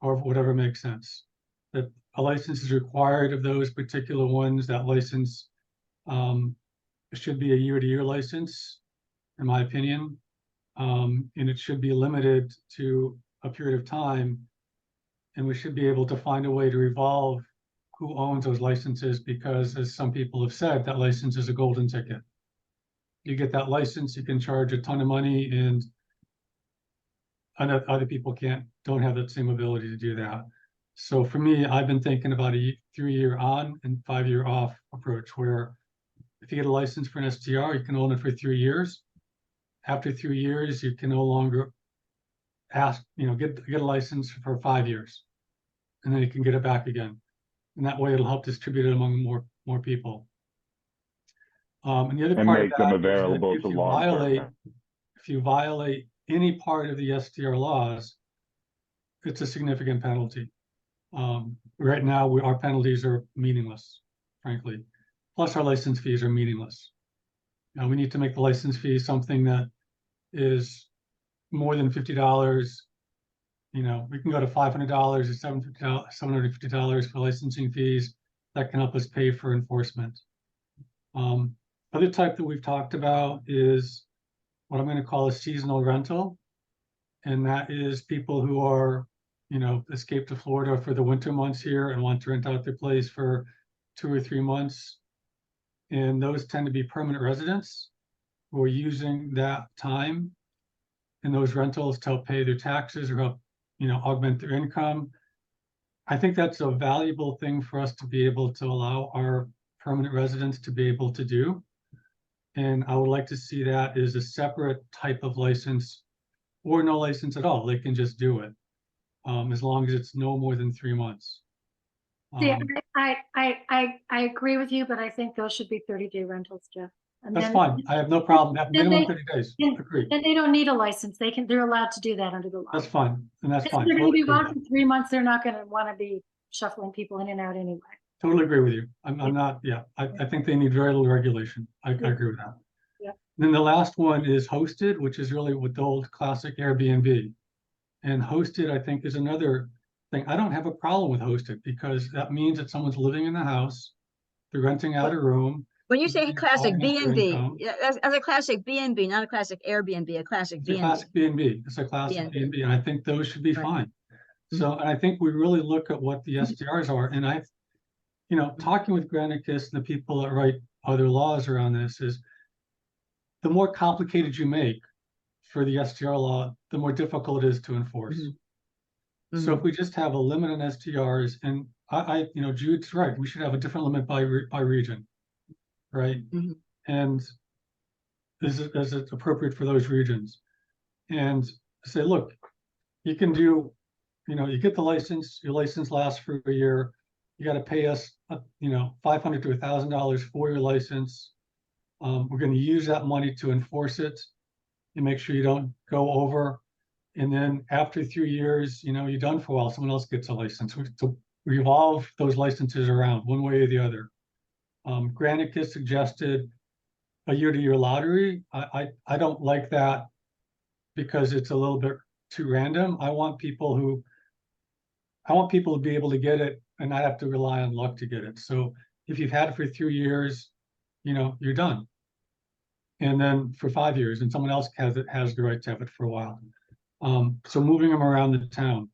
or whatever makes sense. That a license is required of those particular ones. That license should be a year-to-year license, in my opinion. And it should be limited to a period of time. And we should be able to find a way to revolve who owns those licenses, because as some people have said, that license is a golden ticket. You get that license, you can charge a ton of money, and other people don't have that same ability to do that. So for me, I've been thinking about a 3-year on and 5-year off approach, where if you get a license for an STR, you can own it for 3 years. After 3 years, you can no longer get a license for 5 years, and then you can get it back again. And that way it'll help distribute it among more people. And the other And part make of them that is that available to long-term. if you violate any part of the STR laws, it's a significant penalty. Right now, our penalties are meaningless, frankly. Plus, our license fees are meaningless. We need to make the license fee something that is more than $50. We can go to $500 or $750 for licensing fees. That can help us pay for enforcement. Other type that we've talked about is what I'm going to call a seasonal rental. And that is people who are, escape to Florida for the winter months here and want to rent out their place for 2 or 3 months. And those tend to be permanent residents who are using that time in those rentals to help pay their taxes or help, augment their income. I think that's a valuable thing for us to be able to allow our permanent residents to be able to do. And I would like to see that as a separate type of license, or no license at all. They can just do it, as long as it's no more than 3 months. Yeah, I agree with you, but I think those should be 30-day rentals, Jeff. And That's then- fine. I have no problem. That then minimum they- 30 days. then- Agree. Then they don't need a license. They're allowed to do that under the law. That's fine. And that's If fine. they're gonna be Totally gone for 3 months, they're not gonna wanna be shuffling people in and out anyway. Totally agree with you. I'm not, yeah, I think they need very little regulation. I agree with that. Yeah. Then the last one is hosted, which is really with the old classic Airbnb. And hosted, I think, is another thing. I don't have a problem with hosted, because that means that someone's living in the house, they're renting out a room. When you say Yeah, classic augment their B&B, income. yeah, as a classic B&B, not a classic Airbnb, a classic It's a B&B. classic B&B. It's a classic B&B. B&B, and I think those should be Right. fine. So, and I think we really look at what the STRs are, and talking with Granicus and the people that write other laws around this, is the more complicated you make for the STR law, the more difficult it is to enforce. Mhm. So if we just have a limit on STRs, and you know, Jude's right, we should have a different limit by region, right? Mhm. And as it's appropriate for those regions, and say, look, you can do, you know, you get the license, your license lasts for a year, you got to pay us, you know, $500 to $1,000 for your license. We're going to use that money to enforce it and make sure you don't go over. And then after 3 years, you know, you're done for a while, someone else gets a license. To revolve those licenses around one way or the other. Granicus suggested a year-to-year lottery. I don't like that because it's a little bit too random. I want people to be able to get it and not have to rely on luck to get it. So if you've had it for 3 years, you know, you're done. And then for 5 years, and someone else has the right to have it for a while. So moving them around the town.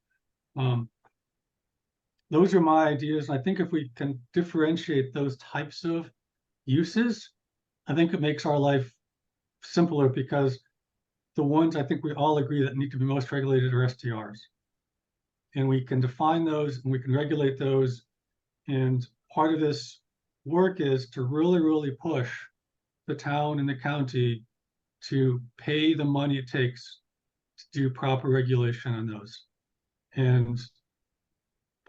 Those are my ideas. I think if we can differentiate those types of uses, I think it makes our life simpler, because the ones I think we all agree that need to be most regulated are STRs. And we can define those and we can regulate those. And part of this work is to really, really push the town and the county to pay the money it takes to do proper regulation on those. And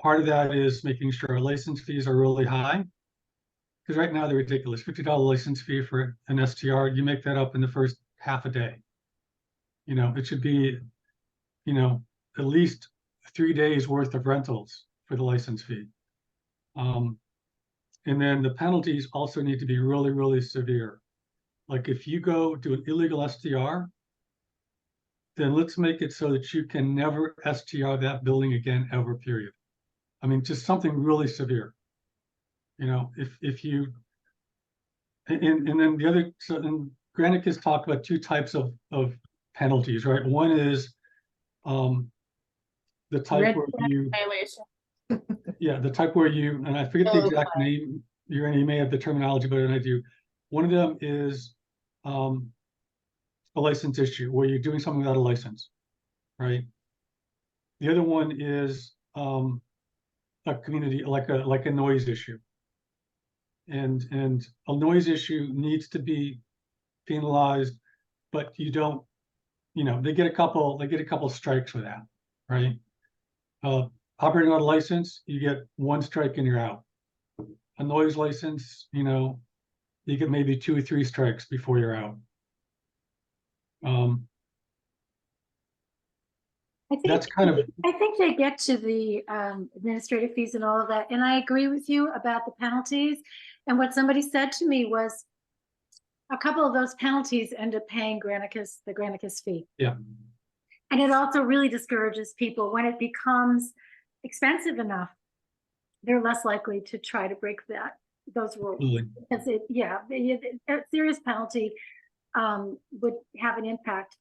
part of that is making sure our license fees are really high, because right now they're ridiculous. $50 license fee for an STR, you make that up in the first half a day. You know, it should be, you know, at least 3 days worth of rentals for the license fee. And then the penalties also need to be really, really severe. Like if you go do an illegal STR, then let's make it so that you can never STR that building again ever, period. I mean, just something really severe. You know, if you, and then the other, so and Granicus talked about 2 types of penalties, right? One is the type Red where flag you, violation. yeah, the type where you, and I forget the Yellow exact name, you may have the terminology better than I do. One of them is a license issue where you're doing something without a license, right? The other one is a community, like a noise issue. And a noise issue needs to be penalized, but you don't, you know, they get a couple strikes for that, right? Operating on a license, you get 1 strike and you're out. A noise license, you know, you get maybe 2 or 3 strikes before you're out. That's kind of, I think they get to the administrative fees and all of that. And I agree with you about the penalties. And what somebody said to me was a couple of those penalties end up paying the Granicus fee. yeah. And it also really discourages people when it becomes expensive enough. They're less likely to try to break those rules. Absolutely. Because a serious penalty would have an impact.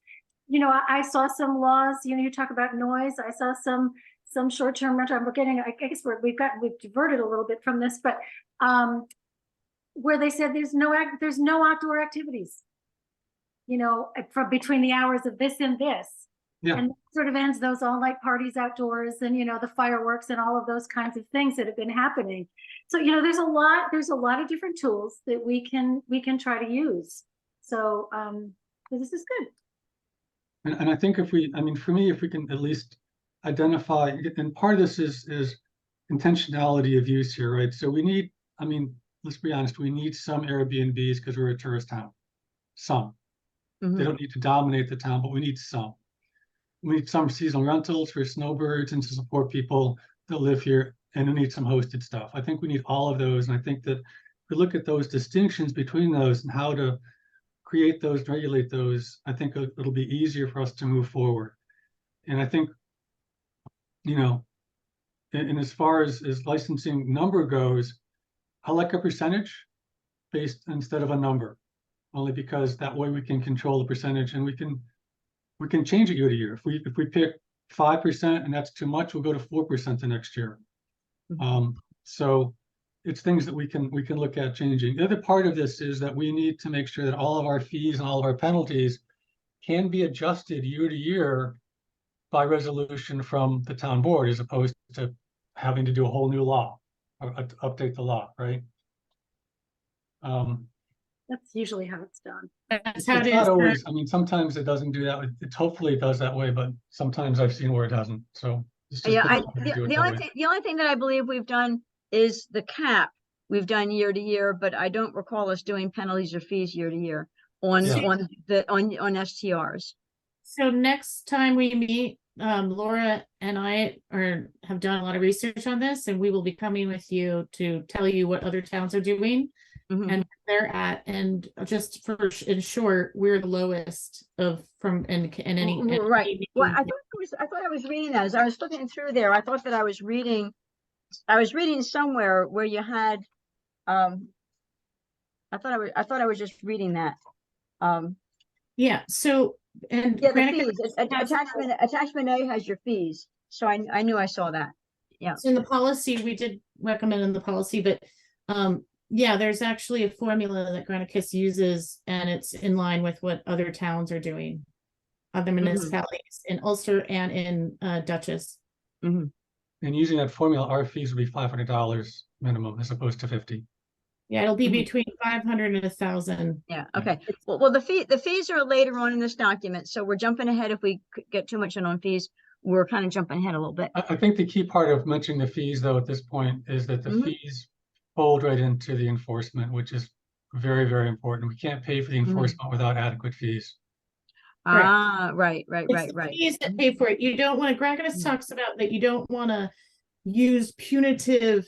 You know, I saw some laws, you know, you talk about noise. I saw some short-term rental. I'm getting, I guess we've diverted a little bit from this, but where they said there's no outdoor activities, you know, from between the hours of this and this. Yeah. And that sort of ends those all-night parties outdoors and, you know, the fireworks and all of those kinds of things that have been happening. So, you know, there's a lot of different tools that we can try to use. So this is good. And I think if we, I mean, for me, if we can at least identify, and part of this is intentionality of use here, right? So we need, I mean, let's be honest, we need some Airbnbs because we're a tourist town. Some. They don't need to dominate the town, but we need some. We need some seasonal rentals for snowbirds and to support people that live here, and we need some hosted stuff. I think we need all of those. And I think that if we look at those distinctions between those and how to create those, regulate those, I think it'll be easier for us to move forward. And I think, you know, and as far as licensing number goes, I like a percentage based instead of a number, only because that way we can control the percentage and we can change it year to year. If we pick 5% and that's too much, we'll go to 4% the next year. So it's things that we can look at changing. The other part of this is that we need to make sure that all of our fees and all of our penalties can be adjusted year to year by resolution from the town board, as opposed to having to do a whole new law, or update the law, right? That's usually how it's done. That's how it It's is. not always, I mean, sometimes it doesn't do that. Hopefully it does that way, but sometimes I've seen where it doesn't. So it's just Yeah, difficult to do it that way. the only thing that I believe we've done is the cap. We've done year to year, but I don't recall us doing penalties or fees year to year on Yeah. on STRs. So next time we meet, Laura and I have done a lot of research on this, and we will be coming with you to tell you what other towns are doing Mhm. and where they're at. And just in short, we're the lowest from any Right. Well, I thought I was reading that as I was looking through there. I thought that I was reading somewhere where you had, I thought I was just reading that. Yeah. So and Yeah, the Granicus fees, has- attachment A has your fees. So I knew I saw that. Yeah. So in the policy, we did recommend in the policy, but yeah, there's actually a formula that Granicus uses, and it's in line with what other towns are doing, other municipalities in Ulster and in Dutchess. Mhm. And using that formula, our fees would be $500 minimum as opposed to 50. Yeah, it'll be Mhm. between 500 and 1,000. Yeah, okay. Well, the fees are later on in this document, so we're jumping ahead. If we get too much in on fees, we're kind of jumping ahead a little bit. I think the key part of mentioning the fees, though, at this point, is that the Mhm. fees fold right into the enforcement, which is very, very important. We can't pay for the enforcement without adequate fees. Correct. Ah, right. It's the fees that pay for it. You don't want to, Granicus talks about that you don't want to use punitive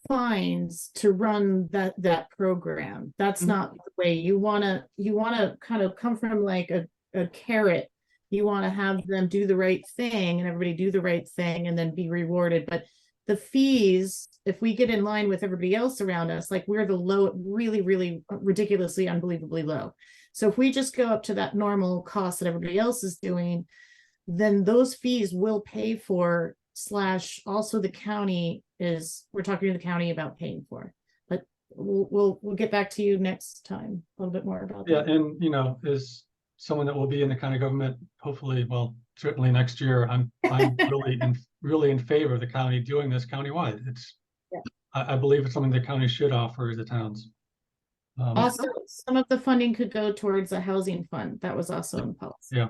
fines to run that program. That's Mhm. not the way you want to kind of come from like a carrot. You want to have them do the right thing and everybody do the right thing and then be rewarded. But the fees, if we get in line with everybody else around us, like we're the low, really, really ridiculously, unbelievably low. So if we just go up to that normal cost that everybody else is doing, then those fees will pay for / also the county we're talking to the county about paying for. But we'll get back to you next time a little bit more about Yeah, that. and as someone that will be in the county government, hopefully, well, certainly next year, I'm really in favor of the county doing this countywide. I believe it's something the county should offer the towns. Also, some of the funding could go towards a housing fund. That was also in policy. Yeah.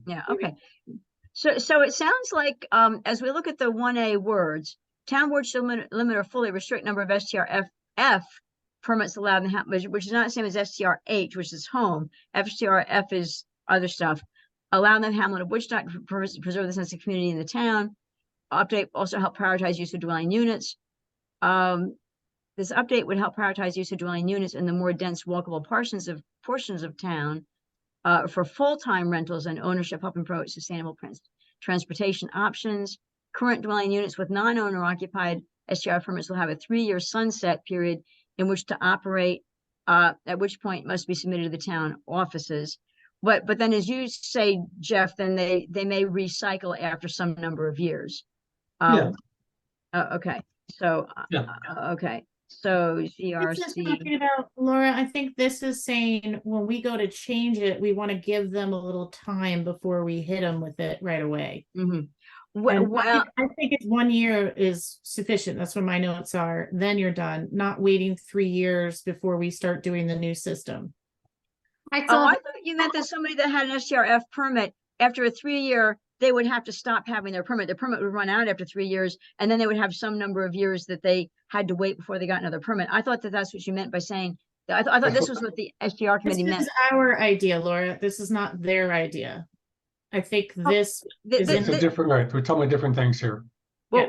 Yeah, okay. So it sounds like, as we look at the 1A words, town board shall limit or fully restrict number of STRF permits allowed in the which is not the same as STRH, which is home. STRF is other stuff. Allow the hamlet of Woodstock to preserve the sense of community in the town. Update also help prioritize use of dwelling units. This update would help prioritize use of dwelling units in the more dense walkable portions of town for full-time rentals and ownership, help and promote sustainable transportation options. Current dwelling units with non-owner occupied STR permits will have a 3-year sunset period in which to operate, at which point must be submitted to the town offices. But then, as you say, Jeff, then they may recycle after some number of years. Yeah. Okay. So Yeah. okay. So This is ZRC. talking about, Laura, I think this is saying when we go to change it, we want to give them a little time before we hit them with it right away. Mhm. And Well, I think it's 1 year is sufficient. That's what my notes are. Then you're done, not waiting 3 years before we start doing the new system. I thought you meant that somebody that had an STRF permit, after a 3-year, they would have to stop having their permit. Their permit would run out after 3 years, and then they would have some number of years that they had to wait before they got another permit. I thought that that's what you meant by saying, I thought this was what the STR This committee meant. is our idea, Laura. This is not their idea. I think this is It's a different, right? We're talking about different things here. Well,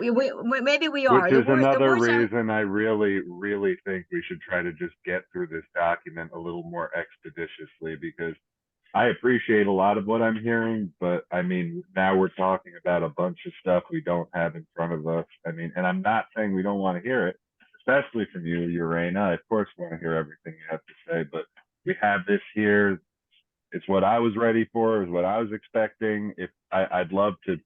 maybe we are. Which The is word- the another words I'm- reason I really, really think we should try to just get through this document a little more expeditiously, because I appreciate a lot of what I'm hearing, but I mean, now we're talking about a bunch of stuff we don't have in front of us. I mean, and I'm not saying we don't want to hear it, especially from you, Urena. I, of course, want to hear everything you have to say, but we have this here. It's what I was ready for, is what I was expecting. I'd love to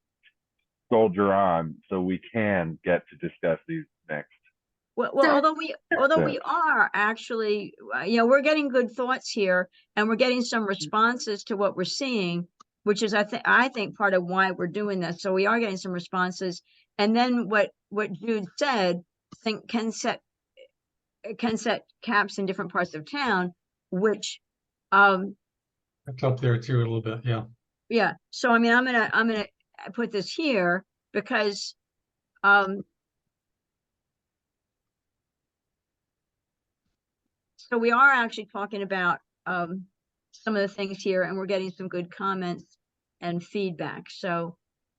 soldier on so we can get to discuss these next. Well, So- although we are actually, we're getting good thoughts here, and we're getting some responses to what we're seeing, which is, I think part of why we're doing this. So we are getting some responses, and then what Jude said, think can set caps in different parts of town, which, It's up there too a little bit, yeah. yeah. So I mean, I'm gonna put this here because, so we are actually talking about some of the things here, and we're getting some good comments and feedback. So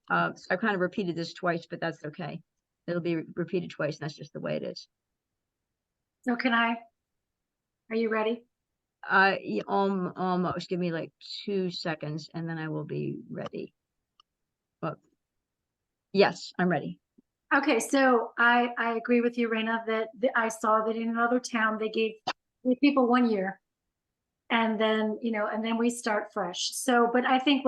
I kind of repeated this twice, but that's okay. It'll be repeated twice, and that's just the way it is. So are you ready? Almost. Give me like 2 seconds, and then I will be ready. But yes, I'm ready. Okay, so I agree with you, Raina, that I saw that in another town, they gave people 1 year. And then, and then we start fresh. So, but I think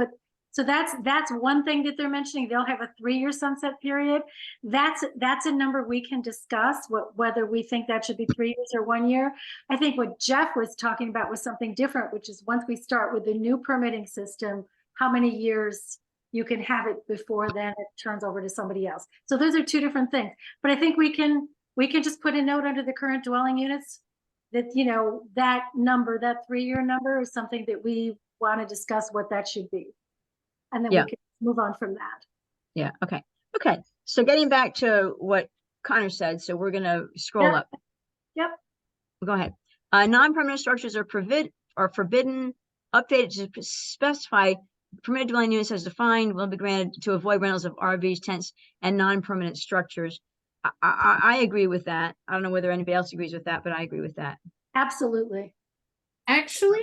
that's one thing that they're mentioning. They'll have a 3-year sunset period. That's a number we can discuss, whether we think that should be 3 years or 1 year. I think what Jeff was talking about was something different, which is once we start with the new permitting system, how many years you can have it before then it turns over to somebody else. So those are two different things. But I think we can just put a note under the current dwelling units that, that number, that 3-year number is something that we want to discuss what that should be. And then we can move on from that. Yeah. Okay. Okay. So getting back to what Connor said, so we're going to scroll up. Yep. Go ahead. Non-permanent structures are forbidden, updated to specify permitted dwelling units as defined will be granted to avoid rentals of RVs, tents, and non-permanent structures. I agree with that. I don't know whether anybody else agrees with that, but I agree with that. Absolutely. Actually,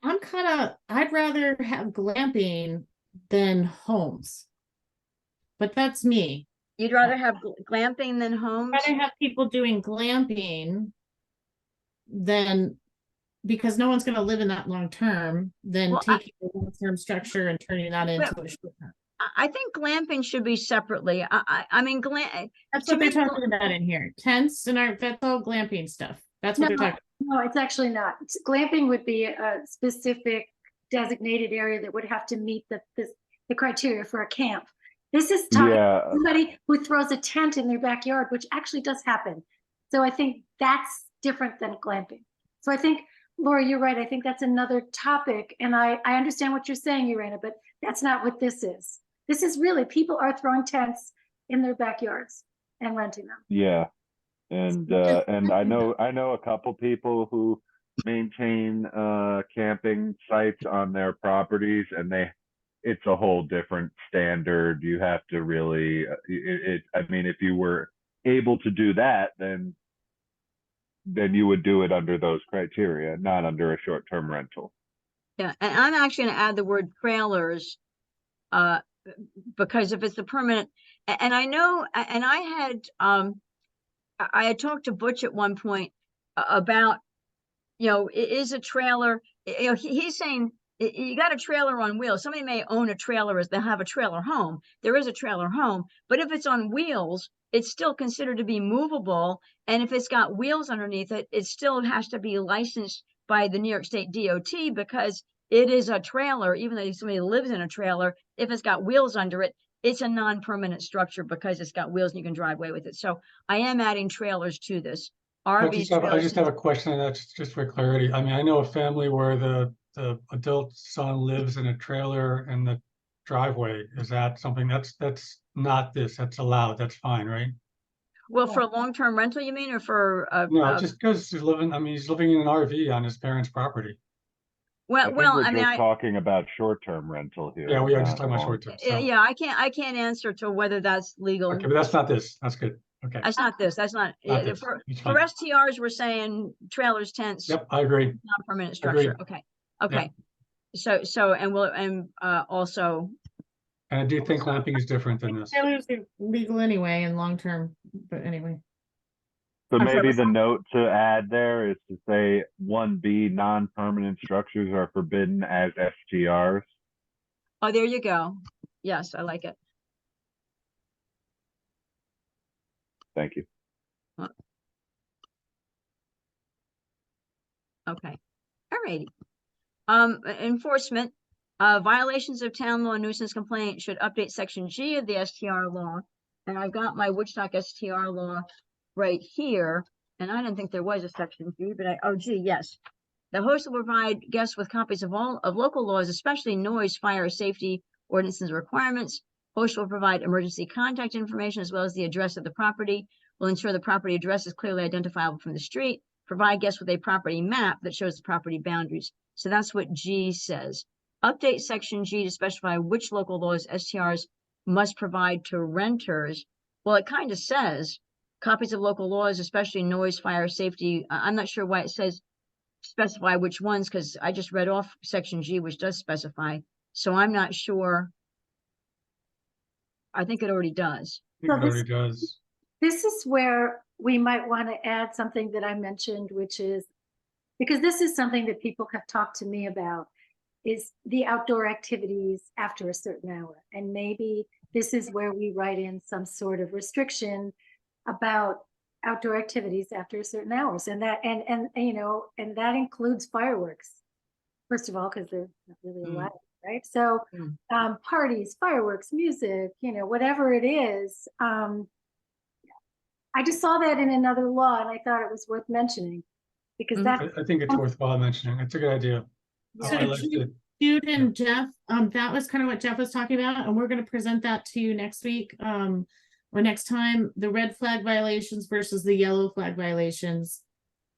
I'd rather have glamping than homes. But that's me. You'd rather have glamping than homes? I'd rather have people doing glamping than, because no one's going to live in that long term, than taking a long-term structure and turning that into a short term. I think glamping should be separately. I mean, that's what they're talking about in here. Tents and that's all glamping stuff. That's what they're talking about. No, it's actually not. Glamping would be a specific designated area that would have to meet the criteria for a camp. This is talking about somebody who throws a tent in their backyard, which actually does happen. So I think that's different than glamping. So I think, Laura, you're right. I think that's another topic. And I understand what you're saying, Urena, but that's not what this is. This is really, people are throwing tents in their backyards and renting them. Yeah. And I know a couple people who maintain camping sites on their properties, and it's a whole different standard. You have to really I mean, if you were able to do that, then you would do it under those criteria, not under a short-term rental. Yeah, and I'm actually going to add the word trailers, because if it's a permanent, and I know, and I had talked to Butch at one point about, is a trailer, he's saying you got a trailer on wheels. Somebody may own a trailer as they'll have a trailer home. There is a trailer home, but if it's on wheels, it's still considered to be movable. And if it's got wheels underneath it, it still has to be licensed by the New York State DOT because it is a trailer. Even though somebody lives in a trailer, if it's got wheels under it, it's a non-permanent structure because it's got wheels and you can drive away with it. So I am adding trailers to this. I just have a question, and that's just for clarity. I mean, I know a family where the adult son lives in a trailer in the driveway. Is that something that's not this? That's allowed. That's fine, right? Well, for a long-term rental, you mean, or for no, just because he's living. I mean, he's living in an RV on his parents' property. We're just talking about short-term rental here. Yeah, we are just talking about short-term. So. Yeah, I can't answer to whether that's legal. Okay, but that's not this. That's good. Okay. That's not this. That's not this. For STRs. We're saying trailers, tents. Yep, I agree. Non-permanent structure. Agreed. Okay. Yep. So also. And I do think glamping is different than this. Trailers are legal anyway in long term, but anyway. So maybe the note to add there is to say 1B, non-permanent structures are forbidden as STRs. Oh, there you go. Yes, I like it. Thank you. Okay, all righty. Enforcement, violations of town law nuisance complaint should update section G of the STR law. And I've got my Woodstock STR law right here, and I didn't think there was a section G, but oh, G, yes. The host will provide guests with copies of all of local laws, especially noise, fire, safety ordinances and requirements. Host will provide emergency contact information as well as the address of the property. Will ensure the property address is clearly identifiable from the street. Provide guests with a property map that shows the property boundaries. So that's what G says. Update section G to specify which local laws STRs must provide to renters. Well, it kind of says copies of local laws, especially noise, fire, safety. I'm not sure why it says specify which ones, because I just read off section G, which does specify. So I'm not sure. I think it already does. I think So it already does. This is where we might want to add something that I mentioned, which is, because this is something that people have talked to me about, is the outdoor activities after a certain hour. And maybe this is where we write in some sort of restriction about outdoor activities after a certain hours. And that, and you know, and that includes fireworks, first of all, because they're not really allowed, right? So parties, fireworks, music, you know, whatever it is. I just saw that in another law and I thought it was worth mentioning, because that's I think it's worthwhile mentioning. It's a good idea. So I liked it. Jude and Jeff, that was kind of what Jeff was talking about, and we're going to present that to you next week, or next time, the red flag violations versus the yellow flag violations,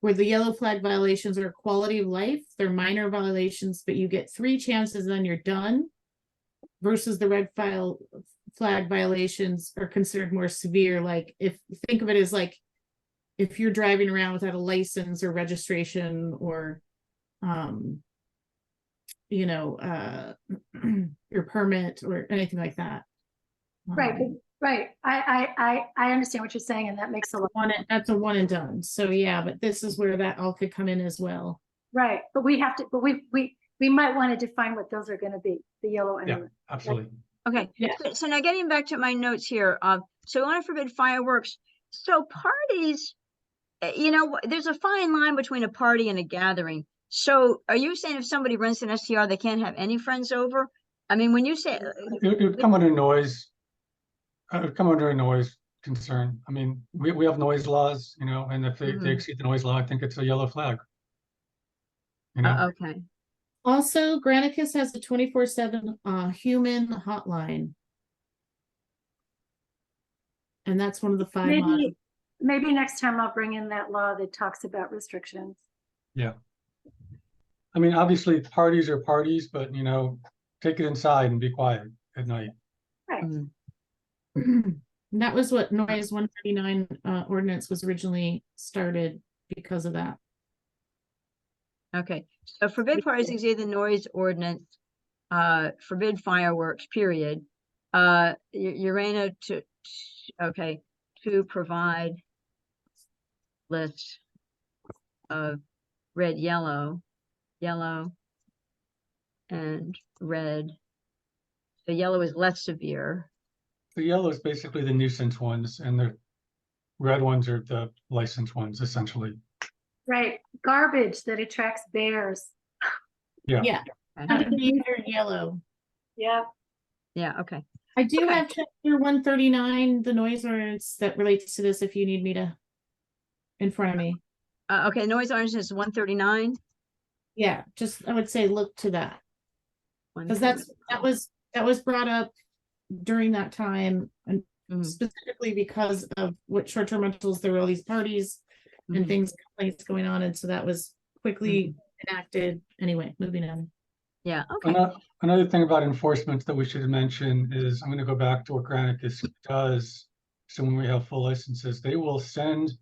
where the yellow flag violations are quality of life, they're minor violations, but you get 3 chances, then you're done, versus the red flag violations are considered more severe. Like, if think of it as like, if you're driving around without a license or registration, or you know, your permit or anything like that. right. Right. I understand what you're saying, and that makes a lot. That's a one and done. So yeah, but this is where that all could come in as well. Right. But we have to, but we might want to define what those are going to be, the yellow and Yeah, the red. absolutely. Okay, Yeah. so now getting back to my notes here, so we want to forbid fireworks. So parties, you know, there's a fine line between a party and a gathering. So are you saying if somebody rents an STR, they can't have any friends over? I mean, when you say It would come under noise. It would come under a noise concern. I mean, we have noise laws, you know, and if they exceed the noise law, I think it's a yellow flag. You know, okay, Also, Granicus has a 24/7 human hotline. And that's one of the 5 modules. Maybe next time I'll bring in that law that talks about restrictions. yeah. I mean, obviously parties are parties, but you know, take it inside and be quiet at night. Right. That was what noise 139 ordinance was originally started because of that. okay. So forbid parties exceed the noise ordinance, forbid fireworks, period. Urana to provide list of red, yellow, and red. The yellow is less severe. The yellow is basically the nuisance ones, and the red ones are the licensed ones, essentially. Right. Garbage that attracts bears. Yeah. Yeah. Either yellow. Yeah. Yeah, okay. I do Okay. have chapter 139, the noise ordinance that relates to this, if you need me to in front of me. Okay, noise ordinance is 139. Yeah, just I would say look to that. Because that was brought up during that time, and specifically because of what short-term rentals, there were all these parties and complaints going on, and so that was quickly enacted. Anyway, moving on. Yeah, okay. Another thing about enforcement that we should mention is, I'm going to go back to what Granicus does. So when we have full licenses, they will send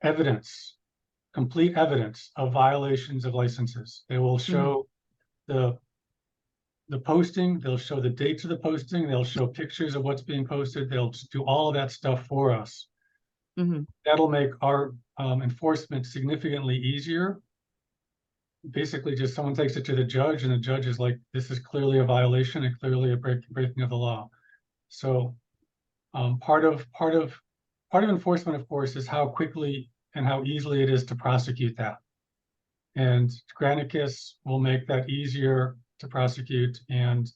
evidence, complete evidence of violations of licenses. They will show the posting, they'll show the dates of the posting, they'll show pictures of what's being posted, they'll do all of that stuff for us. That'll make our enforcement significantly easier. Basically, just someone takes it to the judge, and the judge is like, this is clearly a violation and clearly a breaking of the law. So part of enforcement, of course, is how quickly and how easily it is to prosecute that. And Granicus will make that easier to prosecute and,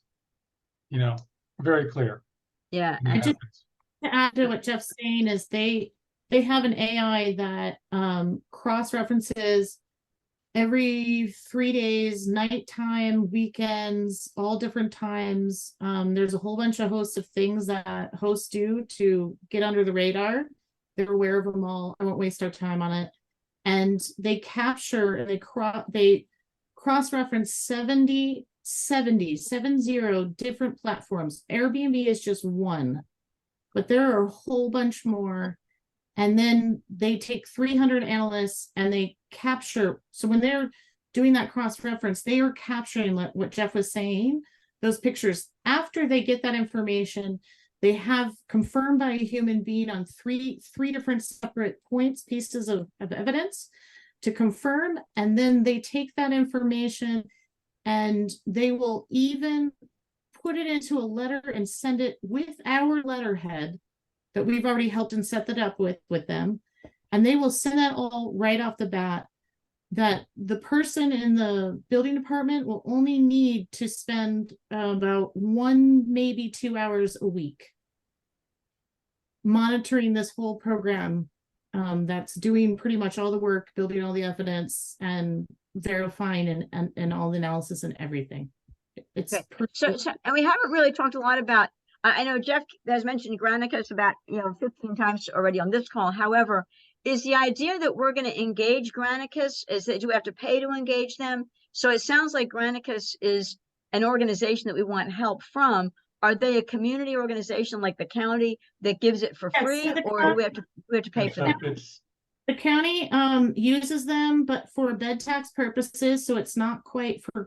very clear. Yeah, in the I just- methods. To add to what Jeff's saying is they have an AI that cross-references every 3 days, nighttime, weekends, all different times. There's a whole bunch of hosts of things that hosts do to get under the radar. They're aware of them all. I won't waste our time on it. And they capture and they cross-reference 70 different platforms. Airbnb is just one, but there are a whole bunch more. And then they take 300 analysts and they capture. So when they're doing that cross-reference, they are capturing what Jeff was saying, those pictures. After they get that information, they have confirmed by a human being on three different separate pieces of evidence to confirm. And then they take that information and they will even put it into a letter and send it with our letterhead that we've already helped and set that up with them. And they will send that all right off the bat, that the person in the building department will only need to spend about 1, maybe 2 hours a week monitoring this whole program that's doing pretty much all the work, building all the evidence and verifying and all the analysis and everything. It's okay. So and we haven't really talked a lot about, I know Jeff has mentioned Granicus about 15 times already on this call. However, is the idea that we're going to engage Granicus, is that do we have to pay to engage them? So it sounds like Granicus is an organization that we want help from. Are they a community organization like the county that gives it for Yes, free, so the or do we have to pay for them? The county uses them, but for bed tax purposes, so it's not quite for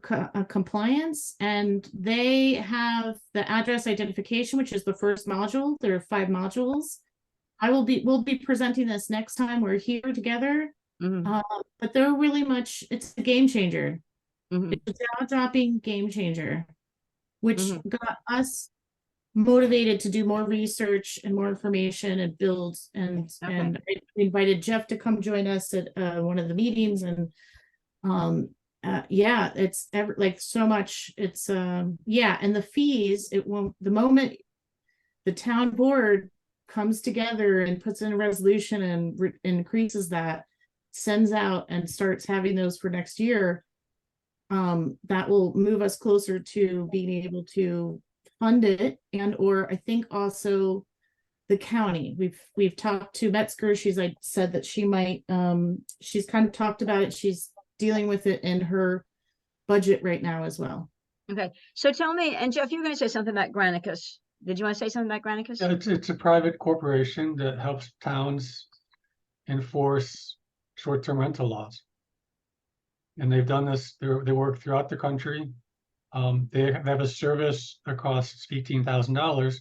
compliance. And they have the address identification, which is the first module. There are 5 modules. We'll be presenting this next time we're here together. But they're really much, it's a game changer. It's a jaw-dropping game changer, which got us motivated to do more research and more information and build and I invited Jeff to come join us at one of the meetings. And yeah, it's like so much. It's yeah, and the fees, it won't, the moment the town board comes together and puts in a resolution and increases that, sends out and starts having those for next year, that will move us closer to being able to fund it. And or I think also the county, we've talked to Metzger. She's said that she might she's kind of talked about it. She's dealing with it in her budget right now as well. Okay, so tell me, and Jeff, you're going to say something about Granicus. Did you want to say something about Granicus? Yeah, it's a private corporation that helps towns enforce short-term rental laws. And they've done this, they work throughout the country. They have a service that costs $18,000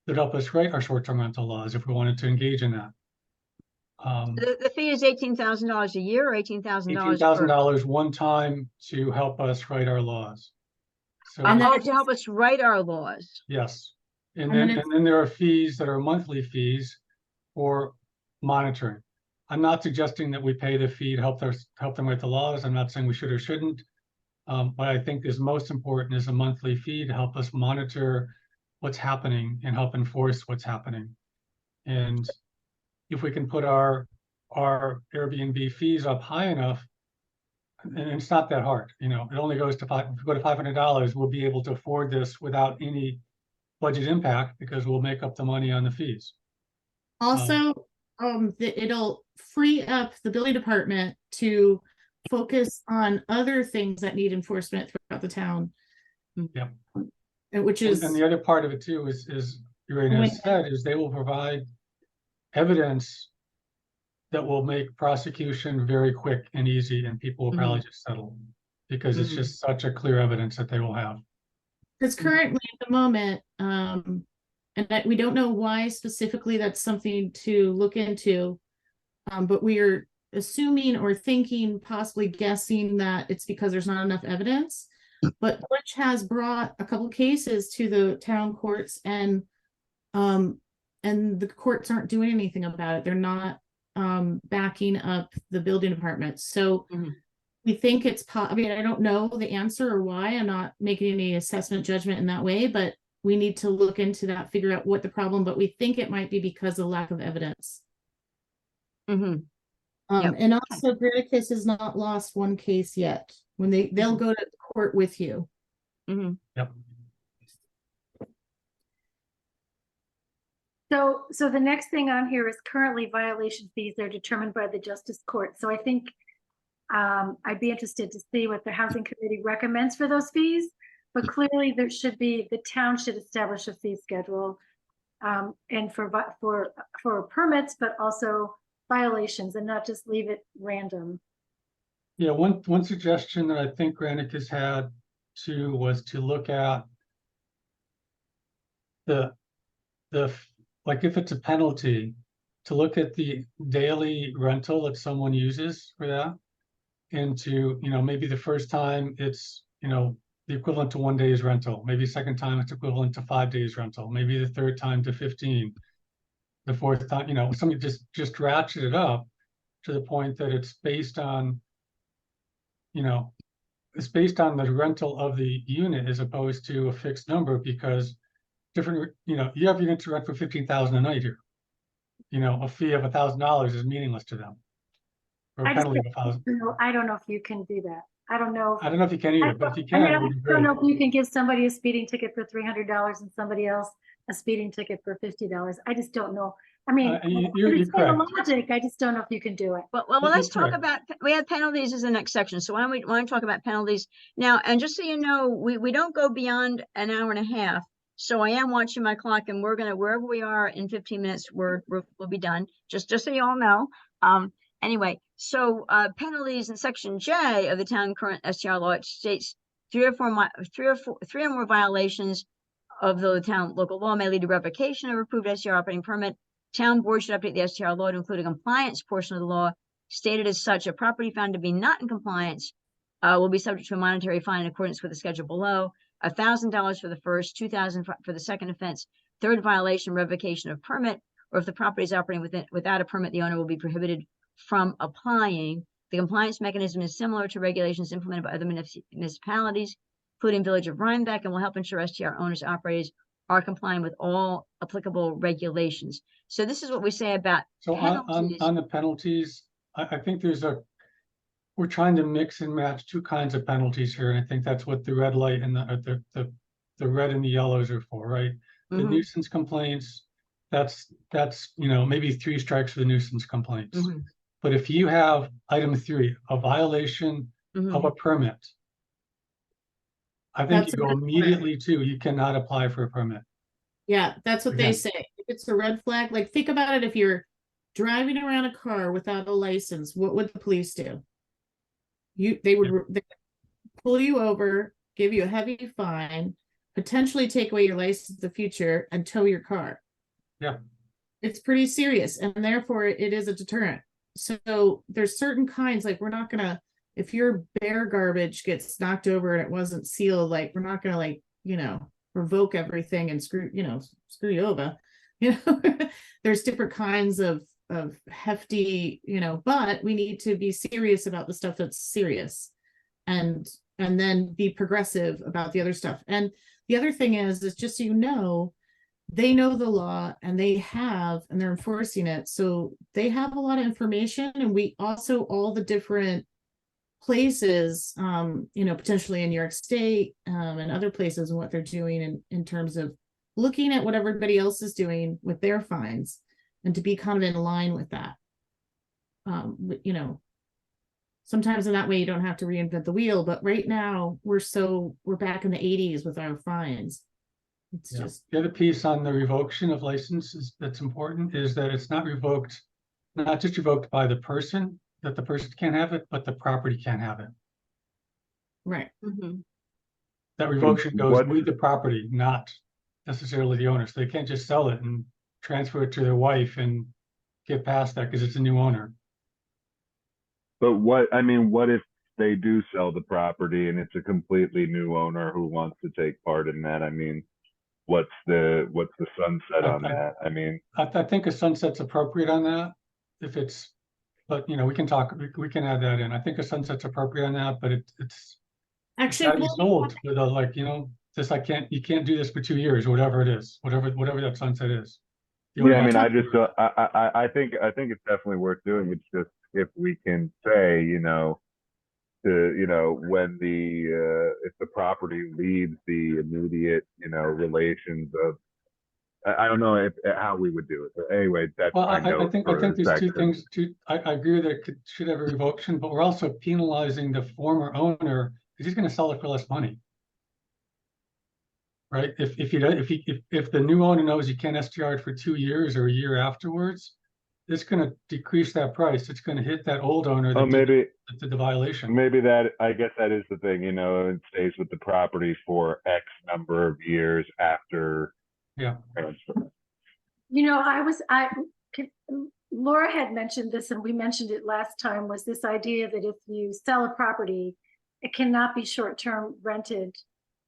that help us write our short-term rental laws if we wanted to engage in that. The fee is $18,000 a year or $18,000? $18,000 one time to help us write our laws. So to help us write our laws. yes. And then there are fees that are monthly fees for monitoring. I'm not suggesting that we pay the fee to help them write the laws. I'm not saying we should or shouldn't. What I think is most important is a monthly fee to help us monitor what's happening and help enforce what's happening. And if we can put our Airbnb fees up high enough, and it's not that hard, it only goes to if we go to $500, we'll be able to afford this without any budget impact because we'll make up the money on the fees. Also, it'll free up the building department to focus on other things that need enforcement throughout the town. Yeah. Which is, and the other part of it too is Irene has said, is they will provide evidence that will make prosecution very quick and easy, and people will probably just settle because it's just such a clear evidence that they will have. Because currently at the moment, and that we don't know why specifically, that's something to look into, but we are assuming or thinking, possibly guessing, that it's because there's not enough evidence. But Butch has brought a couple cases to the town courts, and the courts aren't doing anything about it. They're not backing up the building department. So Mhm. we think it's, I mean, I don't know the answer or why. I'm not making any assessment judgment in that way, but we need to look into that, figure out what the problem, but we think it might be because of lack of evidence. Mhm. Yep. And also Granicus has not lost one case yet. When they'll go to court with you. Mhm. Yep. So the next thing on here is currently violation fees are determined by the Justice Court. So I think I'd be interested to see what the Housing Committee recommends for those fees. But clearly there should be, the town should establish a fee schedule and for permits, but also violations, and not just leave it random. Yeah, one suggestion that I think Granicus had too was to look at the like if it's a penalty, to look at the daily rental that someone uses for that. And to, maybe the first time it's, the equivalent to 1 day's rental. Maybe second time it's equivalent to 5 days rental. Maybe the third time to 15. The fourth time, somebody just ratchet it up to the point that it's based on, it's based on the rental of the unit as opposed to a fixed number, because different, you have units to rent for 15,000 a night here. A fee of $1,000 is meaningless to them. Or a penalty of 1,000. I don't know if you can do that. I don't know. I don't know if you can either, but if you can, I it would be don't great. know if you can give somebody a speeding ticket for $300 and somebody else a speeding ticket for $50. I just don't know. I mean, You're it's kind of correct. logic. I just don't know if you can do it. Well, let's talk about, we have penalties as the next section. So why don't we talk about penalties now? And just so you know, we don't go beyond an hour and a half. So I am watching my clock, and we're gonna, wherever we are in 15 minutes, we'll be done. Just so you all know. Anyway, so penalties in section J of the town current STR law, it states three or more violations of the town local law may lead to revocation of approved STR operating permit. Town board should update the STR law to include a compliance portion of the law stated as such. A property found to be not in compliance will be subject to a monetary fine in accordance with the schedule below. $1,000 for the first, $2,000 for the second offense. Third violation, revocation of permit, or if the property is operating without a permit, the owner will be prohibited from applying. The compliance mechanism is similar to regulations implemented by other municipalities, including Village of Rhinebeck, and will help ensure STR owners operators are complying with all applicable regulations. So this is what we say about penalties. On the penalties, I think we're trying to mix and match two kinds of penalties here, and I think that's what the red light and the red and the yellows are for, right? The nuisance complaints, that's maybe 3 strikes for the nuisance complaints. But if you have item 3, a violation of a permit, I think you go immediately to, you cannot apply for a permit. Yeah, that's what they say. If it's a red flag, like think about it, if you're driving around a car without a license, what would the police do? They would pull you over, give you a heavy fine, potentially take away your license in the future, and tow your car. Yeah. It's pretty serious, and therefore it is a deterrent. So there's certain kinds, like we're not gonna, if your bear garbage gets knocked over and it wasn't sealed, like we're not gonna revoke everything and screw you over. There's different kinds of hefty, but we need to be serious about the stuff that's serious, and then be progressive about the other stuff. And the other thing is just so they know the law, and they're enforcing it. So they have a lot of information, and we also, all the different places, potentially in New York State, and other places, and what they're doing in terms of looking at what everybody else is doing with their fines, and to be kind of in line with that. Sometimes in that way you don't have to reinvent the wheel, but right now we're back in the 80s with our fines. It's just the other piece on the revocation of licenses that's important is that it's not just revoked by the person, that the person can't have it, but the property can't have it. Right. That revocation goes with the property, not necessarily the owner. So they can't just sell it and transfer it to their wife and get past that because it's a new owner. But what if they do sell the property and it's a completely new owner who wants to take part in that? I mean, what's the sunset on that? I mean, I think a sunset's appropriate on that. if it's, but you know, we can talk, we can add that in. I think a sunset's appropriate on that, but it's gotta Actually, be sold with a, like, you know, just you can't do this for 2 years, whatever it is, whatever that sunset is. You Yeah, I mean, want- I just, I think it's definitely worth doing. It's just if we can say, you know, when if the property leaves the immediate, you know, relations of, I don't know how we would do it. But anyway, that's Well, my note I think for there's two section. things, I agree that it should have a revocation, but we're also penalizing the former owner, because he's gonna sell it for less money. Right? If the new owner knows you can't STR it for 2 years or a year afterwards, it's gonna decrease that price. It's gonna hit that old owner Oh, that did the violation. maybe that, I guess that is the thing, you know, it stays with the property for X number of years after. Yeah. transfer. You know, Laura had mentioned this, and we mentioned it last time, was this idea that if you sell a property, it cannot be short-term rented,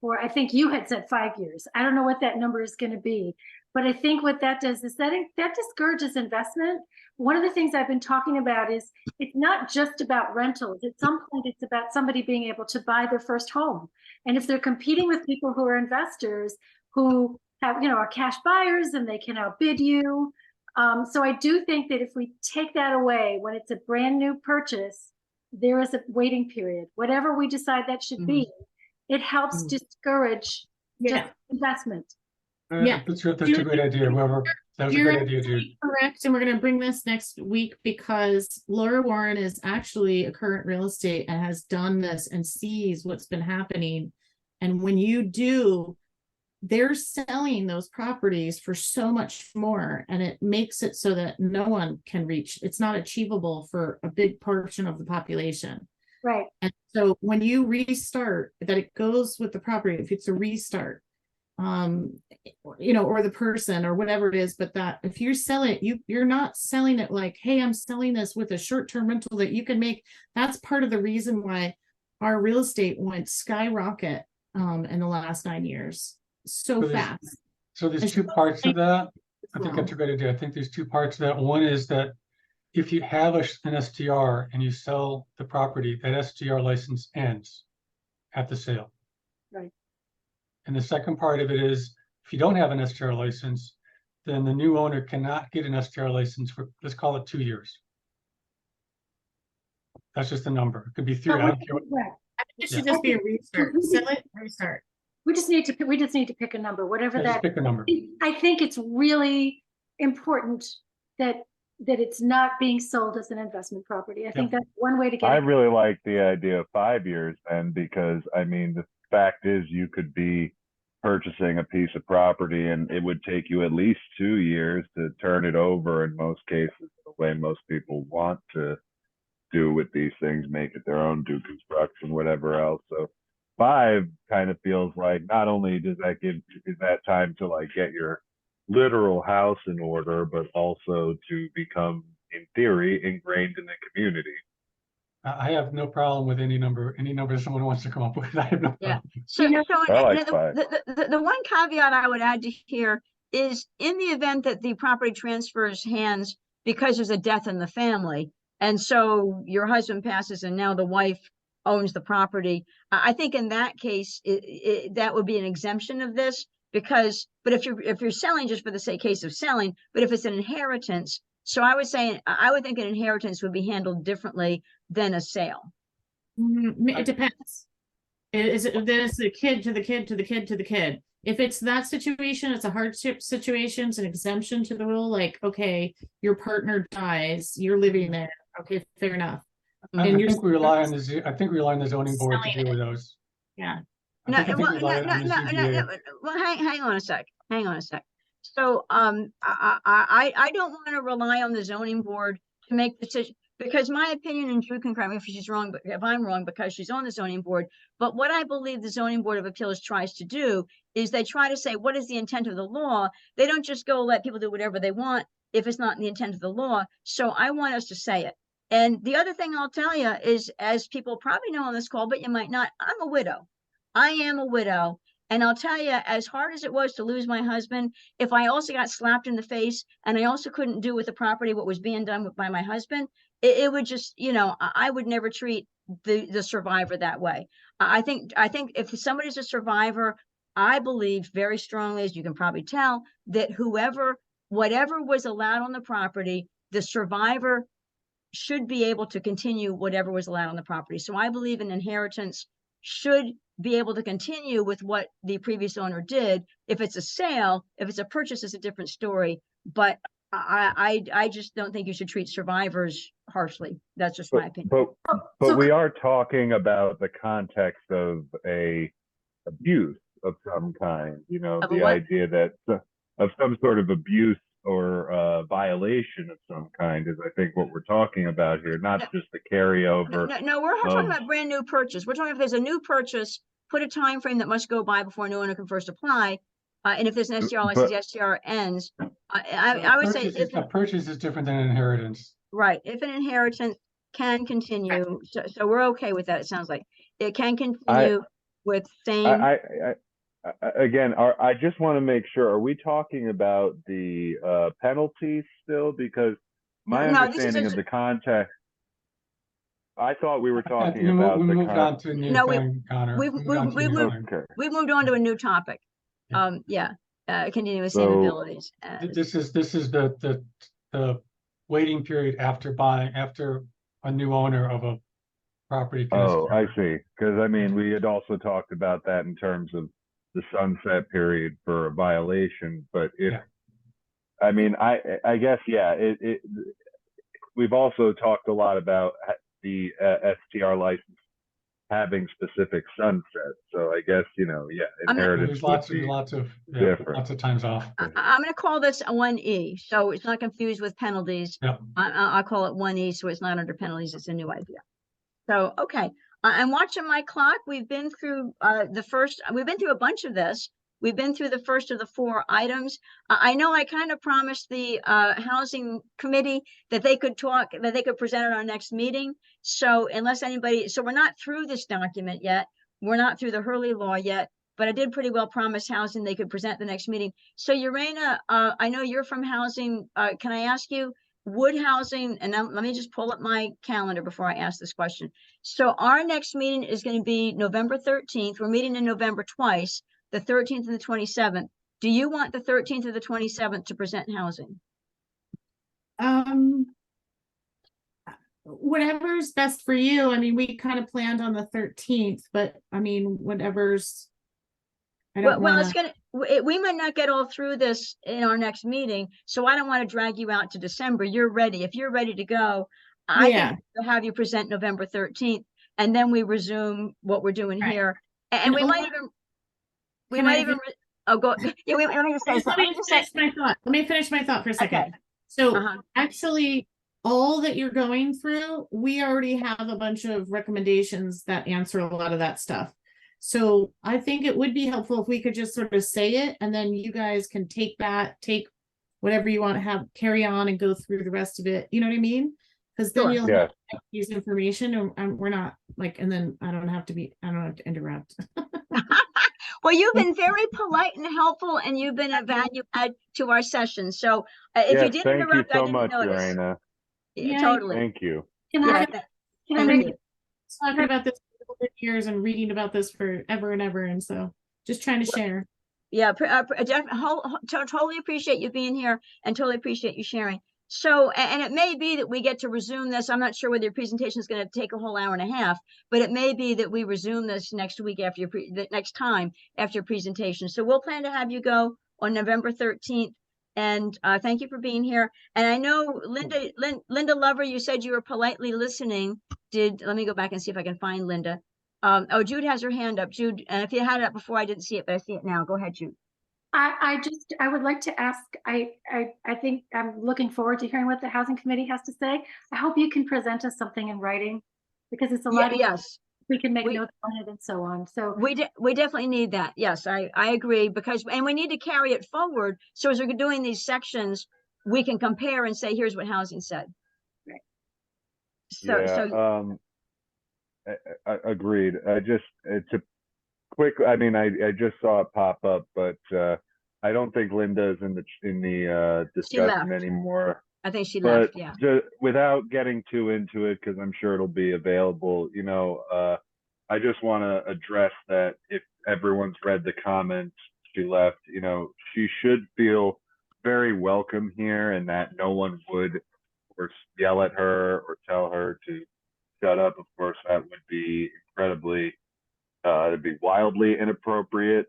or I think you had said 5 years. I don't know what that number is going to be, but I think what that does is that discourages investment. One of the things I've been talking about is it's not just about rentals. At some point, it's about somebody being able to buy their first home. And if they're competing with people who are investors who have, you know, are cash buyers and they can outbid you. So I do think that if we take that away, when it's a brand new purchase, there is a waiting period. Whatever we decide that should be, it helps discourage just investment. Yeah. That's a great idea, whoever, that was a You're great idea, Jude. absolutely correct, and we're going to bring this next week because Laura Warren is actually a current real estate and has done this and sees what's been happening. And when you do, they're selling those properties for so much more, and it makes it so that no one can reach. It's not achievable for a big portion of the population. Right. And so when you restart, that it goes with the property, if it's a restart, you know, or the person or whatever it is, but that if you're selling it, you're not selling it like, hey, I'm selling this with a short-term rental that you can make. That's part of the reason why our real estate went skyrocket in the last 9 years so fast. So there's two parts to that. I think that's a great idea. I think there's two parts to that. One is that if you have an STR and you sell the property, that STR license ends at the sale. Right. And the second part of it is, if you don't have an STR license, then the new owner cannot get an STR license for, let's call it 2 years. That's just a number. It could be 3. I don't care what- It should just be a restart. Sell it, restart. We just need to pick a number, whatever Yeah, just that. pick a number. I think it's really important that it's not being sold as an investment property. I think that's one way to get I it. really like the idea of 5 years then, because I mean, the fact is you could be purchasing a piece of property and it would take you at least 2 years to turn it over in most cases, the way most people want to do with these things, make it their own, do construction, whatever else. So 5 kind of feels like not only does that give you that time to like get your literal house in order, but also to become, in theory, ingrained in the community. I have no problem with any number someone wants to come up with. I have no Yeah. problem. So, I like 5. the one caveat I would add to here is, in the event that the property transfers hands because there's a death in the family, and so your husband passes and now the wife owns the property, I think in that case, that would be an exemption of this, because, but if you're selling just for the case of selling, but if it's an inheritance, so I would think an inheritance would be handled differently than a sale. It depends. Is it then it's the kid to the kid to the kid to the kid? If it's that situation, it's a hardship situation, it's an exemption to the rule. Like, okay, your partner dies, you're living there. Okay, fair enough. I And think we rely on the zoning board to deal with those. Yeah. I think we rely on the ZBA. Well, hang on a sec. Hang on a sec. So, I don't want to rely on the zoning board to make decisions, because my opinion, and Drew can correct me if she's wrong, but if I'm wrong, because she's on the zoning board. But what I believe the zoning board of appeals tries to do is they try to say, what is the intent of the law? They don't just go let people do whatever they want if it's not in the intent of the law. So I want us to say it. And the other thing I'll tell you is, as people probably know on this call, but you might not, I'm a widow. I am a widow. And I'll tell you, as hard as it was to lose my husband, if I also got slapped in the face and I also couldn't do with the property what was being done by my husband, it would just, you know, I would never treat the survivor that way. I think if somebody's a survivor, I believe very strongly, as you can probably tell, that whatever was allowed on the property, the survivor should be able to continue whatever was allowed on the property. So I believe an inheritance should be able to continue with what the previous owner did. If it's a sale, if it's a purchase, it's a different story. But I just don't think you should treat survivors harshly. That's just my opinion. But we are talking about the context of a abuse of some kind, you know, Of a the what? idea that of some sort of abuse or violation of some kind is, I think, what we're talking about here, not just the carryover. No, we're talking about brand new purchase. We're talking if there's a new purchase, put a time frame that must go by before a new owner can first apply. And if there's an STR license, the STR ends. I would say A purchase is different than an inheritance. right. If an inheritance can continue, so we're okay with that. It sounds like it can continue with same. Again, I just want to make sure, are we talking about the penalties still? Because my understanding of the context, I thought we were talking about we the moved on to a new No, thing, Connor. we've moved on to a new topic. Continuous same abilities. This is the waiting period after a new owner of a property. Oh, I see. Because I mean, we had also talked about that in terms of the sunset period for a violation. But I mean, I guess, yeah, we've also talked a lot about the STR license having specific sunsets. So I guess, you know, inheritance. There's lots of times off. I'm going to call this a 1E, so it's not confused with penalties. Yep. I'll call it 1E, so it's not under penalties. It's a new idea. So, okay. I'm watching my clock. We've been through we've been through a bunch of this. We've been through the first of the 4 items. I know I kind of promised the housing committee that they could present at our next meeting. So so we're not through this document yet. We're not through the Hurley law yet, but I did pretty well promise housing they could present the next meeting. So Urena, I know you're from housing. Can I ask you, would housing, and now let me just pull up my calendar before I ask this question. So our next meeting is going to be November 13th. We're meeting in November twice, the 13th and the 27th. Do you want the 13th or the 27th to present housing? Whatever's best for you. I mean, we kind of planned on the 13th, but I mean, whatever's. We might not get all through this in our next meeting, so I don't want to drag you out to December. You're ready. If you're ready to go, I think we'll have you present November 13th, and then we resume what we're doing here. And we might even go. Yeah, let me just say something. Let me finish my thought for a second. Okay. So actually, all that you're going through, we already have a bunch of recommendations that answer a lot of that stuff. So I think it would be helpful if we could just sort of say it, and then you guys can take whatever you want to have, carry on and go through the rest of it. You know what I mean? Because then you'll have use information, and we're not like, and then I don't have to interrupt. Well, you've been very polite and helpful, and you've been a value add to our session. So if you did interrupt, I didn't notice. Urena. Yeah, totally. Thank you. Can I talking about this for years and reading about this forever and ever, and so just trying to share. Yeah, totally appreciate you being here, and totally appreciate you sharing. So, and it may be that we get to resume this. I'm not sure whether your presentation is going to take a whole hour and a half, but it may be that we resume this next week after the next time after your presentation. So we'll plan to have you go on November 13th. And thank you for being here. And I know Linda Lover, you said you were politely listening. Let me go back and see if I can find Linda. Jude has her hand up. Jude, if you had it up before, I didn't see it, but I see it now. Go ahead, Jude. I would like to ask, I think I'm looking forward to hearing what the housing committee has to say. I hope you can present us something in writing, because it's a lot of, yes. We can make notes on it and so on. So we definitely need that. Yes, I agree, and we need to carry it forward. So as we're doing these sections, we can compare and say, here's what housing said. Right. So agreed. To quick, I mean, I just saw it pop up, but I don't think Linda is in the discussion left. anymore. I think she But left, yeah. without getting too into it, because I'm sure it'll be available, I just want to address that if everyone's read the comments she left, she should feel very welcome here, and that no one would, of course, yell at her or tell her to shut up. Of course, that would be incredibly, it'd be wildly inappropriate.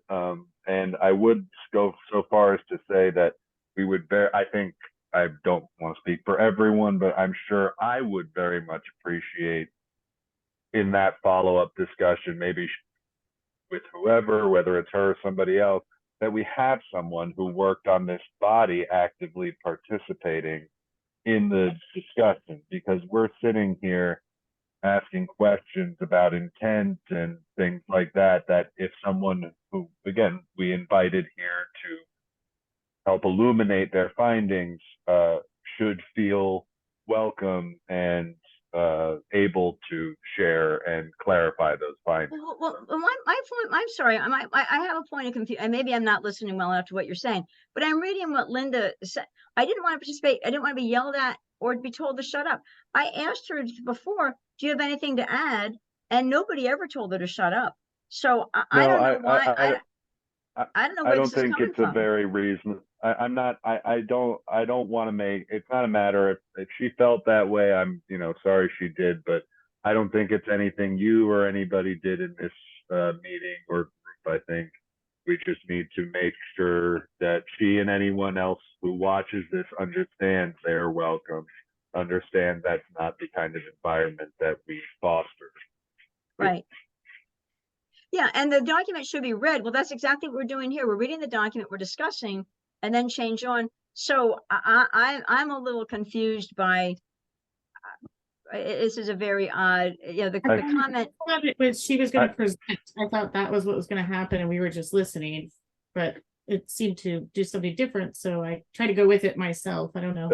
And I would go so far as to say that we would I think, I don't want to speak for everyone, but I'm sure I would very much appreciate in that follow-up discussion, maybe with whoever, whether it's her or somebody else, that we have someone who worked on this body actively participating in the discussion, because we're sitting here asking questions about intent and things like that, that if someone who, again, we invited here to help illuminate their findings, should feel welcome and able to share and clarify those findings. Well, my point, I'm sorry, I have a point of confusion, and maybe I'm not listening well enough to what you're saying, but I'm reading what Linda said. I didn't want to participate. I didn't want to be yelled at or be told to shut up. I asked her before, do you have anything to add? And nobody ever told her to shut up. So I don't know why. I don't know where I don't this is think coming it's a from. very reasonable. I don't want to make, it's not a matter if she felt that way, I'm, sorry she did, but I don't think it's anything you or anybody did in this meeting or group. I think we just need to make sure that she and anyone else who watches this understands they are welcome, understand that's not the kind of environment that we foster. Right. Yeah, and the document should be read. Well, that's exactly what we're doing here. We're reading the document, we're discussing, and then change on. So I'm a little confused by, this is a very odd, the comment. I thought it was, she was going to present. I thought that was what was going to happen, and we were just listening, but it seemed to do something different. So I tried to go with it myself. I don't know.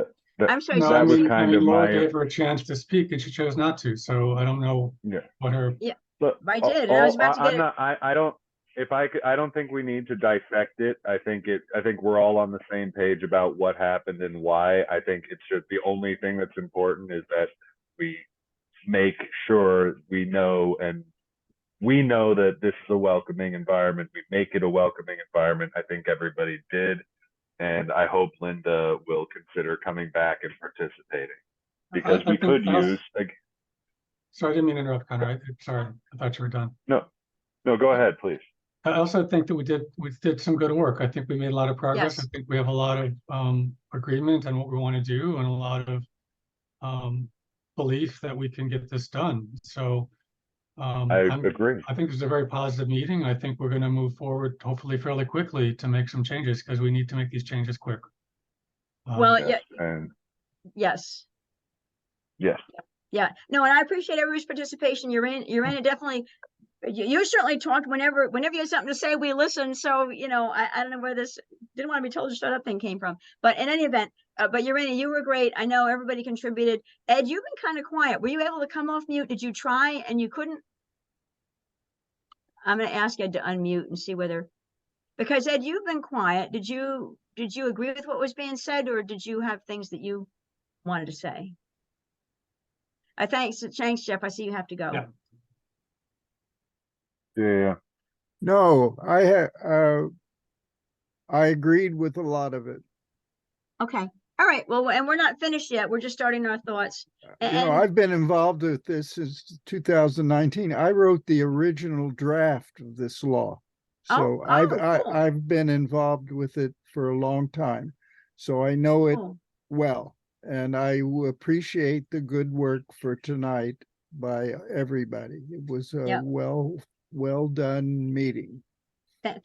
I'm sorry. No, So I was mean, kind of Laura my- gave her a chance to speak and she chose not to, so I don't know what her. But I did, and I was about to get I'm not, I don't, if I could, I don't think we need to dissect it. I think we're all on the same page about what happened and why. I think it's just the only thing that's important is that we make sure we know, and we know that this is a welcoming environment. We make it a welcoming environment. I think everybody did. And I hope Linda will consider coming back and participating, because we could use, like, Sorry, I didn't mean to interrupt, Conrad. Sorry, I thought you were done. no, go ahead, please. I also think that we did some good work. I think we made a lot of progress. Yes. I think we have a lot of agreement on what we want to do and a lot of belief that we can get this done. So I agree. I think this is a very positive meeting. I think we're going to move forward, hopefully fairly quickly, to make some changes, because we need to make these changes quick. Well, Yes, and yes. yes. Yeah, no, and I appreciate everybody's participation. You're in it definitely. You certainly talked whenever you have something to say, we listen. So, I don't know where this didn't want to be told to shut up thing came from. But in any event, but Urania, you were great. I know everybody contributed. Ed, you've been kind of quiet. Were you able to come off mute? Did you try and you couldn't? I'm going to ask Ed to unmute and see whether, because Ed, you've been quiet. Did you agree with what was being said, or did you have things that you wanted to say? Thanks, Jeff. I see you have to go. Yeah. Yeah. No, I agreed with a lot of it. Okay. All right. Well, and we're not finished yet. We're just starting our thoughts. You know, I've been involved with this since 2019. I wrote the original draft of this law. So cool. I've been involved with it for a long time. So I know it well. And I appreciate the good work for tonight by everybody. It was a well done meeting.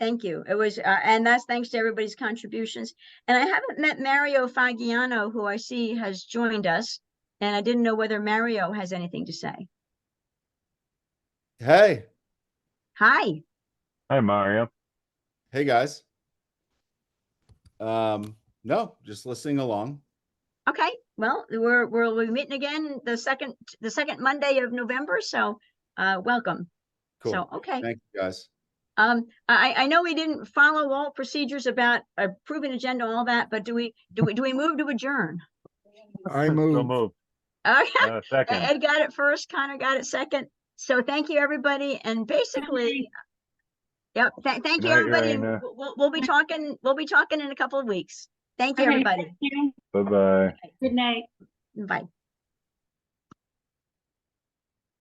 Thank you. It was, and that's thanks to everybody's contributions. And I haven't met Mario Fagiano, who I see has joined us, and I didn't know whether Mario has anything to say. Hey. Hi. Hi, Mario. Hey, guys. No, just listening along. Okay. Well, we'll be meeting again the second Monday of November. So, welcome. Cool. So, okay. Thank you, guys. I know we didn't follow all procedures about approving agenda, all that, but do we move to adjourn? I So move. moved. Okay, Second. Ed got it first, Connor got it second. So thank you, everybody, and basically, yep, thank Good you, night, everybody. And Raina. we'll be talking in a couple of weeks. Thank you, Okay, everybody. thank you. Bye-bye. Good night. Bye.